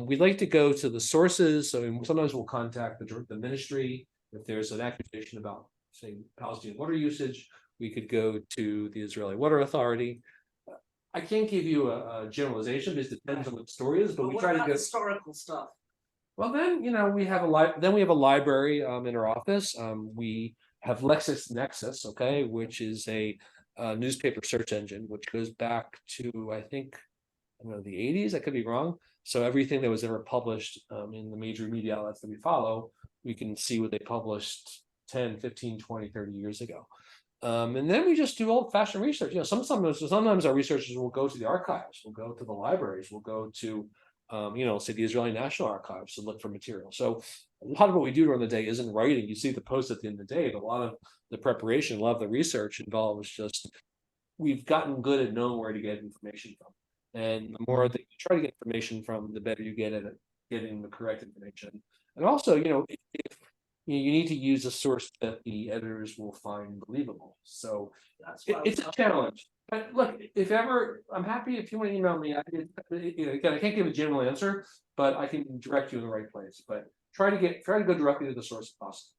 [SPEAKER 2] We'd like to go to the sources. So sometimes we'll contact the ministry. If there's an accusation about, say, Palestinian water usage, we could go to the Israeli Water Authority. I can't give you a generalization because it depends on what the story is, but we try to get
[SPEAKER 8] historical stuff.
[SPEAKER 2] Well, then we have a library in our office. We have LexisNexis, okay, which is a newspaper search engine, which goes back to I think the 80s. I could be wrong. So everything that was ever published in the major media outlets that we follow, we can see what they published 10, 15, 20, 30 years ago. And then we just do old-fashioned research. Sometimes our researchers will go to the archives, we'll go to the libraries, we'll go to say the Israeli National Archives to look for material. So a lot of what we do during the day isn't writing. You see the post at the end of the day, but a lot of the preparation, a lot of the research involves just we've gotten good at knowing where to get information from. And the more that you try to get information from, the better you get at it, getting the correct information. And also, if you need to use a source that the editors will find believable. So it's a challenge. But look, if ever, I'm happy if you want to email me. Again, I can't give a general answer, but I can direct you in the right place. But try to go directly to the source if possible.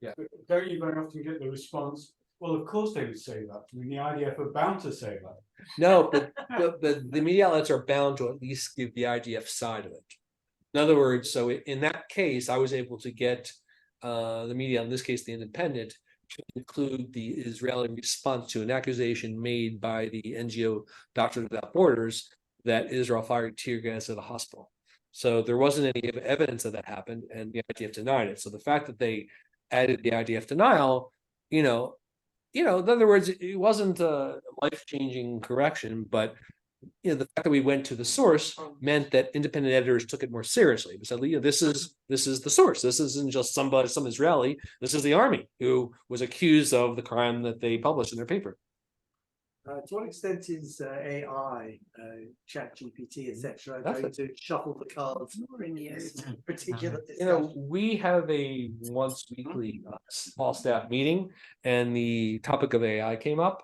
[SPEAKER 2] Yeah.
[SPEAKER 4] Don't you very often get the response? Well, of course they would say that. I mean, the IDF are bound to say that.
[SPEAKER 2] No, but the media outlets are bound to at least give the IDF side of it. In other words, so in that case, I was able to get the media, in this case, the Independent, to include the Israeli response to an accusation made by the NGO Doctors Without Borders that Israel fired tear gas at a hospital. So there wasn't any evidence that happened, and the IDF denied it. So the fact that they added the IDF denial, in other words, it wasn't a life-changing correction, but the fact that we went to the source meant that independent editors took it more seriously. We said, this is the source. This isn't just some Israeli. This is the army who was accused of the crime that they published in their paper.
[SPEAKER 9] To what extent is AI, ChatGPT, etc., going to shuffle the cards in this particular discussion?
[SPEAKER 2] We have a once weekly small staff meeting, and the topic of AI came up.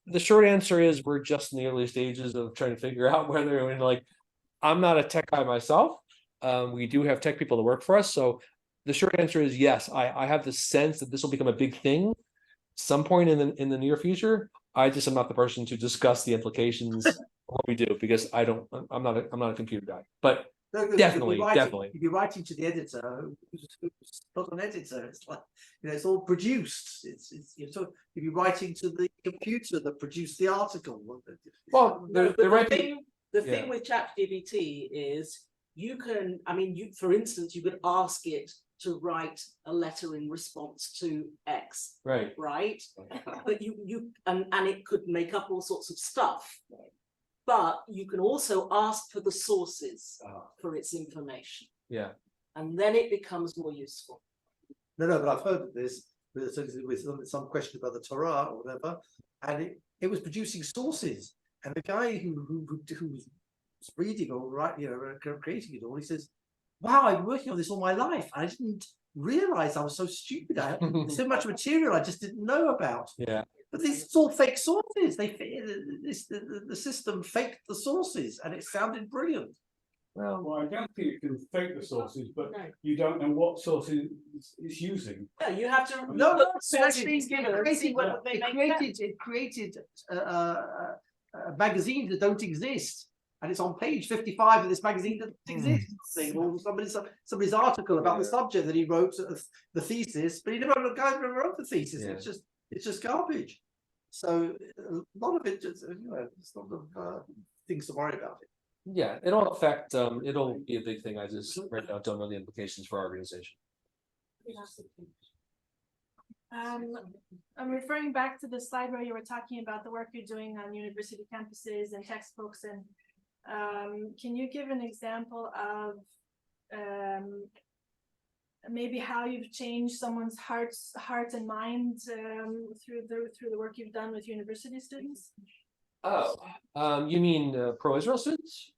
[SPEAKER 2] The short answer is we're just in the early stages of trying to figure out whether, I'm not a tech guy myself. We do have tech people that work for us. So the short answer is yes, I have the sense that this will become a big thing some point in the near future. I just am not the person to discuss the implications of what we do, because I'm not a computer guy, but definitely.
[SPEAKER 9] You'd be writing to the editor who's not an editor. It's like, it's all produced. You'd be writing to the computer that produced the article.
[SPEAKER 2] Well,
[SPEAKER 8] the thing with ChatGPT is for instance, you could ask it to write a letter in response to X, right? But and it could make up all sorts of stuff. But you can also ask for the sources for its information. Yeah. And then it becomes more useful.
[SPEAKER 9] No, but I've heard of this with some question about the Torah or whatever, and it was producing sources. And the guy who was reading or creating it all, he says, "Wow, I've been working on this all my life. I didn't
[SPEAKER 5] realize I was so stupid. I had so much material I just didn't know about.
[SPEAKER 2] Yeah.
[SPEAKER 5] But these are all fake sources. The system faked the sources, and it sounded brilliant.
[SPEAKER 4] Well, I don't think you can fake the sources, but you don't know what sources it's using.
[SPEAKER 8] Yeah, you have to.
[SPEAKER 5] No,
[SPEAKER 8] actually
[SPEAKER 5] it created magazines that don't exist, and it's on page 55 of this magazine that doesn't exist. Or somebody's article about the subject that he wrote the thesis, but he never wrote the thesis.
[SPEAKER 2] Yeah.
[SPEAKER 5] It's just garbage. So a lot of it just it's not things to worry about it.
[SPEAKER 2] Yeah, it'll affect. It'll be a big thing. I just right now don't know the implications for our organization.
[SPEAKER 14] I'm referring back to the slide where you were talking about the work you're doing on university campuses and textbooks, and can you give an example of maybe how you've changed someone's heart and mind through the work you've done with university students?
[SPEAKER 2] Oh, you mean pro-Israel students?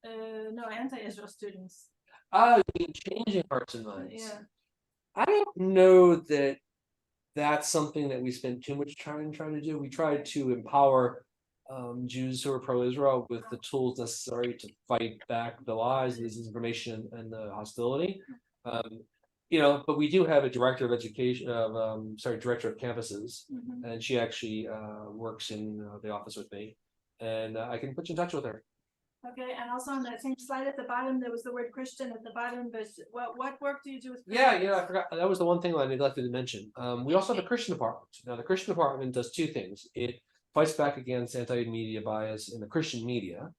[SPEAKER 14] No, anti-Israel students.
[SPEAKER 2] Oh, you mean changing hearts and minds?
[SPEAKER 14] Yeah.
[SPEAKER 2] I don't know that that's something that we spend too much time trying to do. We try to empower Jews who are pro-Israel with the tools necessary to fight back the lies, the disinformation, and the hostility. But we do have a director of education, director of campuses, and she actually works in the office with me, and I can put you in touch with her.
[SPEAKER 14] Okay, and also on that same slide at the bottom, there was the word Christian at the bottom, but what work do you do with Christians?
[SPEAKER 2] Yeah, I forgot. That was the one thing that I neglected to mention. We also have a Christian department. Now, the Christian department does two things. It fights back against anti-media bias in the Christian media.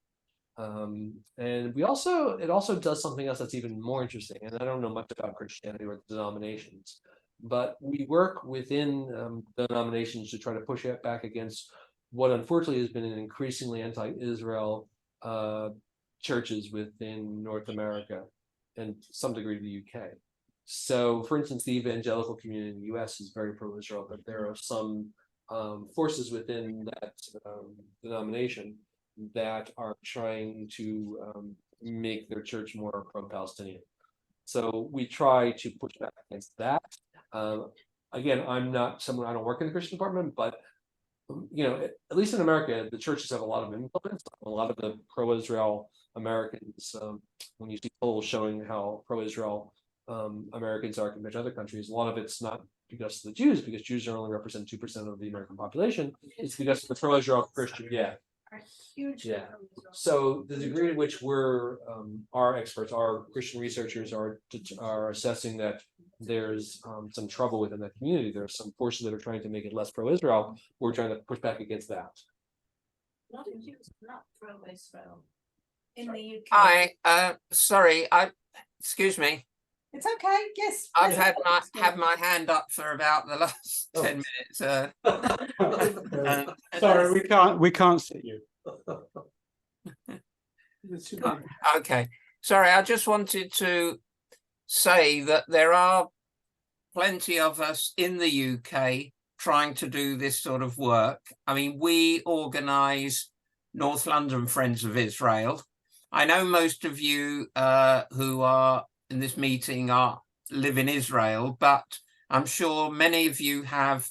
[SPEAKER 2] And it also does something else that's even more interesting. And I don't know much about Christianity or the denominations, but we work within the denominations to try to push it back against what unfortunately has been an increasingly anti-Israel churches within North America and to some degree the UK. So, for instance, the evangelical community in the US is very pro-Israel, but there are some forces within that denomination that are trying to make their church more pro-Palestinian. So we try to push back against that. Again, I'm not someone, I don't work in the Christian department, but at least in America, the churches have a lot of influence. A lot of the pro-Israel Americans, when you see polls showing how pro-Israel Americans are compared to other countries, a lot of it's not because of the Jews, because Jews only represent 2% of the American population. It's because of the pro-Israel Christian,
[SPEAKER 14] Are huge.
[SPEAKER 2] Yeah. So the degree to which our experts, our Christian researchers are assessing that there's some trouble within that community. There are some forces that are trying to make it less pro-Israel. We're trying to push back against that.
[SPEAKER 6] Not pro-Israel in the UK.
[SPEAKER 11] Sorry, excuse me.
[SPEAKER 1] It's okay. Yes.
[SPEAKER 11] I've had my hand up for about the last 10 minutes.
[SPEAKER 4] Sorry, we can't see you.
[SPEAKER 11] Okay, sorry. I just wanted to say that there are plenty of us in the UK trying to do this sort of work. I mean, we organise North London Friends of Israel. I know most of you who are in this meeting live in Israel, but I'm sure many of you have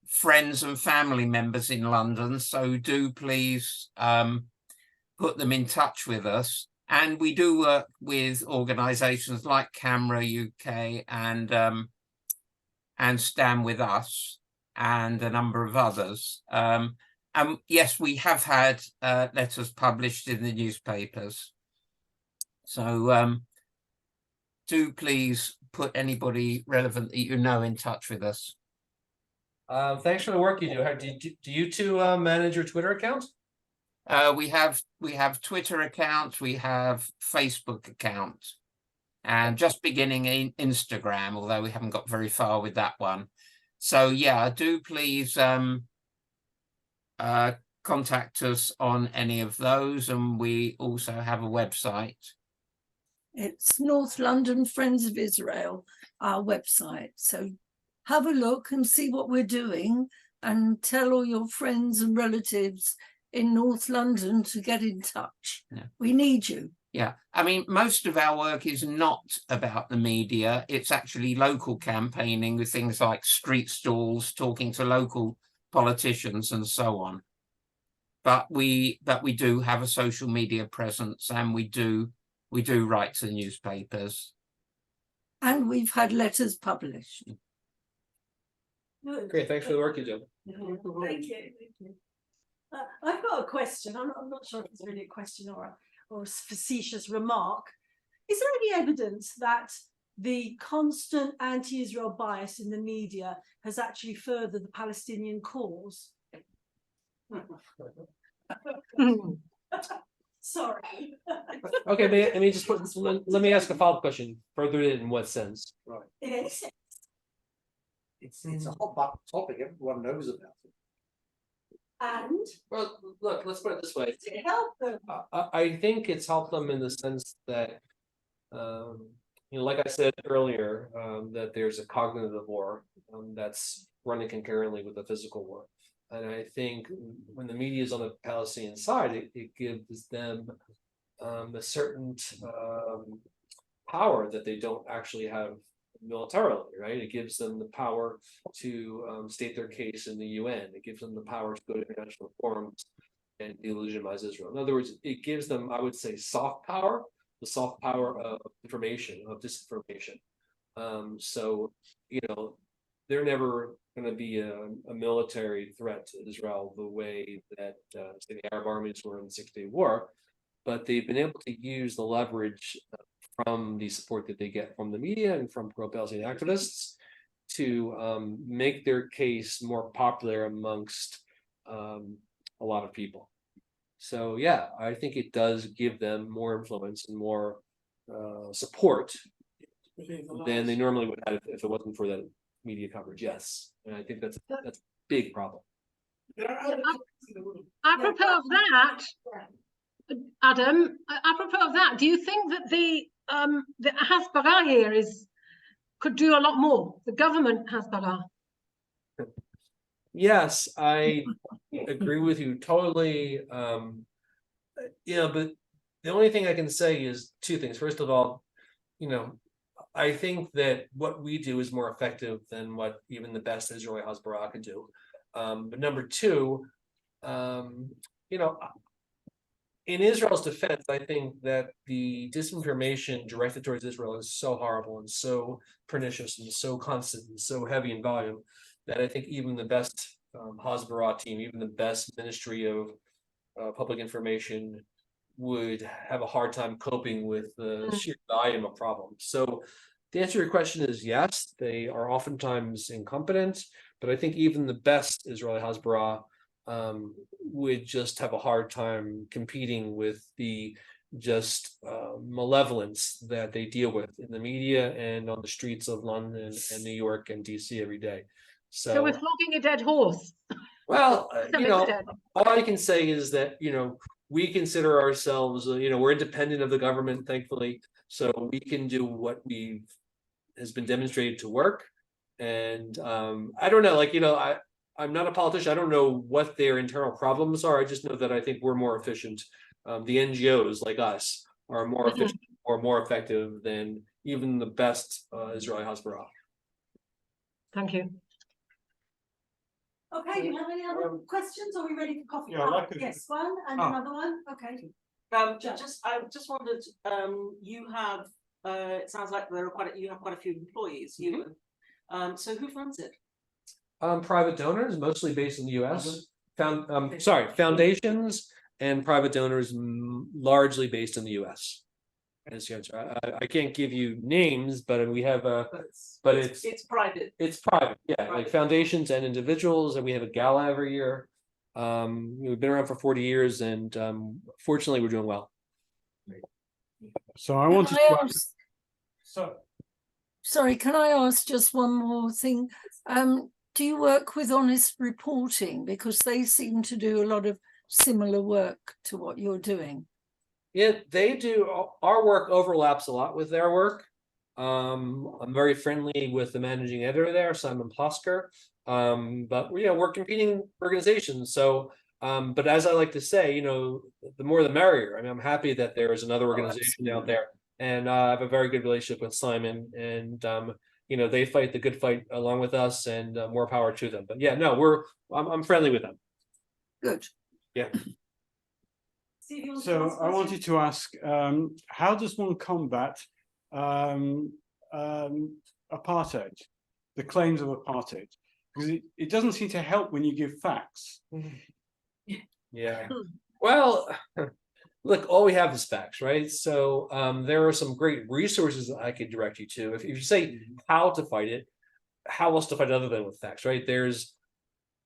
[SPEAKER 11] friends and family members in London, so do please put them in touch with us. And we do work with organisations like Camera UK and Stand With Us and a number of others. And yes, we have had letters published in the newspapers. So do please put anybody relevant that you know in touch with us.
[SPEAKER 2] Thanks for the work you do. Do you two manage your Twitter account?
[SPEAKER 11] We have Twitter accounts, we have Facebook accounts, and just beginning in Instagram, although we haven't got very far with that one. So yeah, do please contact us on any of those, and we also have a website.
[SPEAKER 7] It's North London Friends of Israel, our website. So have a look and see what we're doing, and tell all your friends and relatives in North London to get in touch.
[SPEAKER 11] Yeah.
[SPEAKER 7] We need you.
[SPEAKER 11] Yeah, I mean, most of our work is not about the media. It's actually local campaigning with things like street stalls, talking to local politicians and so on. But we do have a social media presence, and we do write to newspapers.
[SPEAKER 7] And we've had letters published.
[SPEAKER 2] Great, thanks for the work you do.
[SPEAKER 1] Thank you. I've got a question. I'm not sure if it's really a question or a facetious remark. Is there any evidence that the constant anti-Israel bias in the media has actually furthered the Palestinian cause? Sorry.
[SPEAKER 2] Okay, I mean, just let me ask a follow-up question. Further in what sense?
[SPEAKER 10] Right.
[SPEAKER 1] In any sense.
[SPEAKER 9] It's a hot button topic. Everyone knows about it.
[SPEAKER 1] And
[SPEAKER 2] Well, look, let's put it this way.
[SPEAKER 1] does it help them?
[SPEAKER 2] I think it's helped them in the sense that, like I said earlier, that there's a cognitive war that's running concurrently with the physical war. And I think when the media is on the Palestinian side, it gives them a certain power that they don't actually have militarily, right? It gives them the power to state their case in the UN. It gives them the power to go to international forums and delegitimize Israel. In other words, it gives them, I would say, soft power, the soft power of information, of disinformation. So, they're never going to be a military threat to Israel the way that say the Arab armies were in the 6-Day War, but they've been able to use the leverage from the support that they get from the media and from pro-Palestinian activists to make their case more popular amongst a lot of people. So yeah, I think it does give them more influence and more support than they normally would have if it wasn't for that media coverage. Yes, and I think that's a big problem.
[SPEAKER 3] Apropos of that, Adam, apropos of that, do you think that the Hasbara here could do a lot more? The government Hasbara.
[SPEAKER 2] Yes, I agree with you totally. But the only thing I can say is two things. First of all, I think that what we do is more effective than what even the best Israeli Hasbara could do. But number two, in Israel's defense, I think that the disinformation directed towards Israel is so horrible and so pernicious and so constant and so heavy in volume that I think even the best Hasbara team, even the best Ministry of Public Information would have a hard time coping with the sheer volume of problems. So the answer to your question is yes, they are oftentimes incompetent, but I think even the best Israeli Hasbara would just have a hard time competing with the malevolence that they deal with in the media and on the streets of London and New York and DC every day.
[SPEAKER 3] So we're flogging a dead horse.
[SPEAKER 2] Well, all I can say is that, we consider ourselves, we're independent of the government, thankfully, so we can do what has been demonstrated to work. And I don't know, I'm not a politician. I don't know what their internal problems are. I just know that I think we're more efficient. The NGOs like us are more efficient or more effective than even the best Israeli Hasbara.
[SPEAKER 3] Thank you.
[SPEAKER 1] Okay, do you have any other questions? Or are we ready for coffee?
[SPEAKER 10] Yeah, I'd like to-
[SPEAKER 1] Yes, one and another one. Okay.
[SPEAKER 8] I just wondered, you have, it sounds like you have quite a few employees, so who funds it?
[SPEAKER 2] Private donors, mostly based in the US. Foundations and private donors largely based in the US. That's the answer. I can't give you names, but we have but it's
[SPEAKER 8] private.
[SPEAKER 2] It's private, yeah, like foundations and individuals, and we have a gala every year. We've been around for 40 years, and fortunately, we're doing well.
[SPEAKER 5] So I wanted to.
[SPEAKER 7] Sorry, can I ask just one more thing? Do you work with Honest Reporting? Because they seem to do a lot of similar work to what you're doing.
[SPEAKER 2] Yeah, they do. Our work overlaps a lot with their work. I'm very friendly with the managing editor there, Simon Plosker. But we're competing organizations, so But as I like to say, you know, the more the merrier. I mean, I'm happy that there is another organization out there, and I have a very good relationship with Simon, and you know, they fight the good fight along with us, and more power to them. But yeah, no, I'm friendly with them.
[SPEAKER 7] Good.
[SPEAKER 2] Yeah.
[SPEAKER 15] So I wanted to ask, how does one combat apartheid, the claims of apartheid? Because it doesn't seem to help when you give facts.
[SPEAKER 2] Yeah. Well, look, all we have is facts, right? So there are some great resources that I could direct you to. If you say how to fight it, how else to fight it other than with facts, right? There's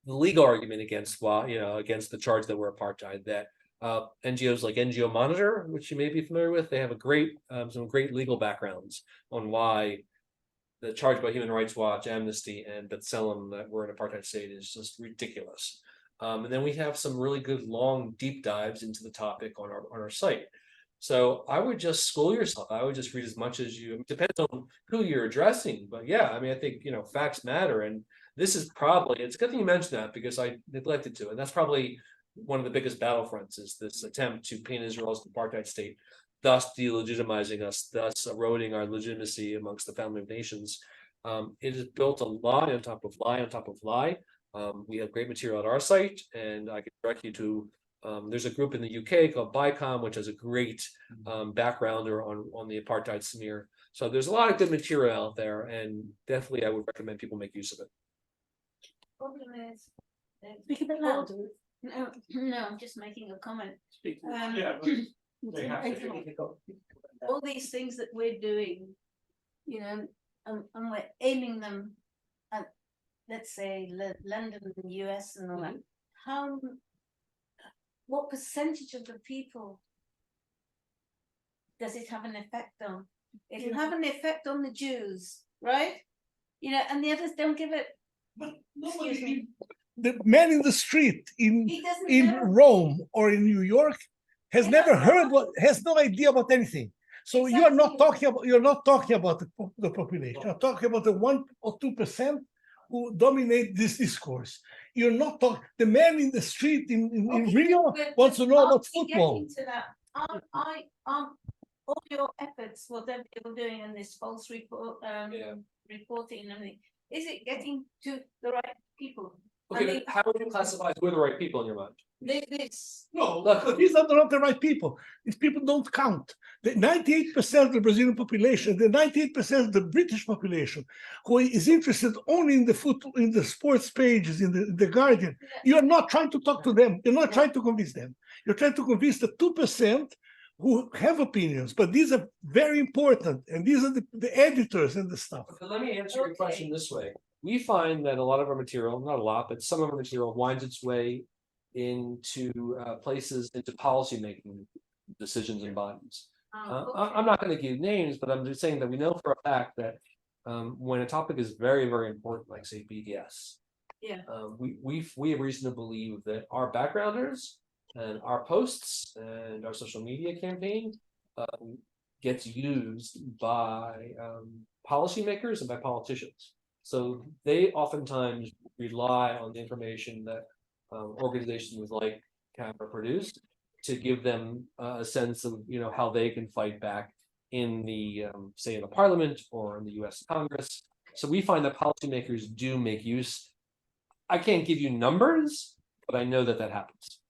[SPEAKER 2] the legal argument against, well, you know, against the charge that we're apartheid, that NGOs like NGO Monitor, which you may be familiar with, they have a great some great legal backgrounds on why the charge by Human Rights Watch, Amnesty, and B'Tselem that we're an apartheid state is just ridiculous. And then we have some really good long deep dives into the topic on our site. So I would just school yourself. I would just read as much as you. It depends on who you're addressing, but yeah, I mean, I think, you know, facts matter, and this is probably, it's a good thing you mentioned that because I neglected to, and that's probably one of the biggest battlefronts, is this attempt to paint Israel as an apartheid state, thus delegitimizing us, thus eroding our legitimacy amongst the family of nations. It is built a lie on top of lie on top of lie. We have great material at our site, and I can direct you to, there's a group in the UK called BICOM, which has a great backgrounder on the apartheid smear. So there's a lot of good material out there, and definitely I would recommend people make use of it.
[SPEAKER 6] Problem is,
[SPEAKER 1] Speak a bit louder.
[SPEAKER 6] No, I'm just making a comment. All these things that we're doing, you know, and we're aiming them at, let's say, London and the US and all that. What percentage of the people does it have an effect on? It'll have an effect on the Jews, right? You know, and the others don't give it. Excuse me.
[SPEAKER 10] The man in the street in
[SPEAKER 6] know.
[SPEAKER 10] Rome or in New York has never heard has no idea about anything. So you're not talking about the population. You're talking about the 1 or 2% who dominate this discourse. You're not talking. The man in the street in Rio wants to know about football.
[SPEAKER 6] All your efforts, whatever you're doing in this false reporting and everything, is it getting to the right people?
[SPEAKER 2] Okay, how would you classify who are the right people in your mind?
[SPEAKER 10] No, these are not the right people. These people don't count. The 98% of the Brazilian population, the 98% of the British population, who is interested only in the sports pages, in the Guardian. You're not trying to talk to them. You're not trying to convince them. You're trying to convince the 2% who have opinions, but these are very important, and these are the editors and the stuff.
[SPEAKER 2] But let me answer your question this way. We find that a lot of our material, not a lot, but some of our material winds its way into places, into policy-making decisions and bodies. I'm not going to give names, but I'm just saying that we know for a fact that when a topic is very, very important, like say BDS, we have reason to believe that our backgrounders and our posts and our social media campaign gets used by policymakers and by politicians. So they oftentimes rely on the information that organizations like CAPA produced to give them a sense of, you know, how they can fight back in the say in the Parliament or in the U.S. Congress. So we find that policymakers do make use. I can't give you numbers, but I know that that happens.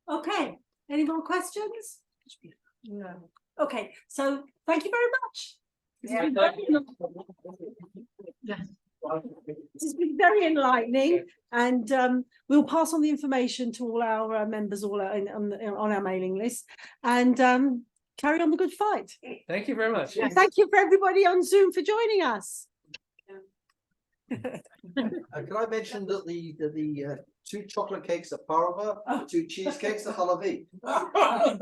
[SPEAKER 1] Okay, any more questions? No. Okay, so thank you very much. This has been very enlightening, and we'll pass on the information to all our members, all on our mailing list, and carry on the good fight.
[SPEAKER 2] Thank you very much.
[SPEAKER 1] Thank you for everybody on Zoom for joining us.
[SPEAKER 9] Can I mention that the 2 chocolate cakes at Parva, 2 cheesecakes at HOB. All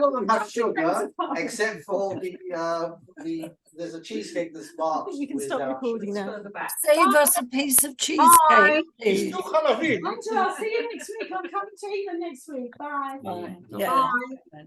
[SPEAKER 9] of them have sugar, except for there's a cheesecake that's marked.
[SPEAKER 1] We can stop recording now.
[SPEAKER 7] Save us a piece of cheesecake, please.
[SPEAKER 1] I'll see you next week. I'm coming to England next week. Bye.
[SPEAKER 7] Bye. Yeah.
[SPEAKER 1] Bye.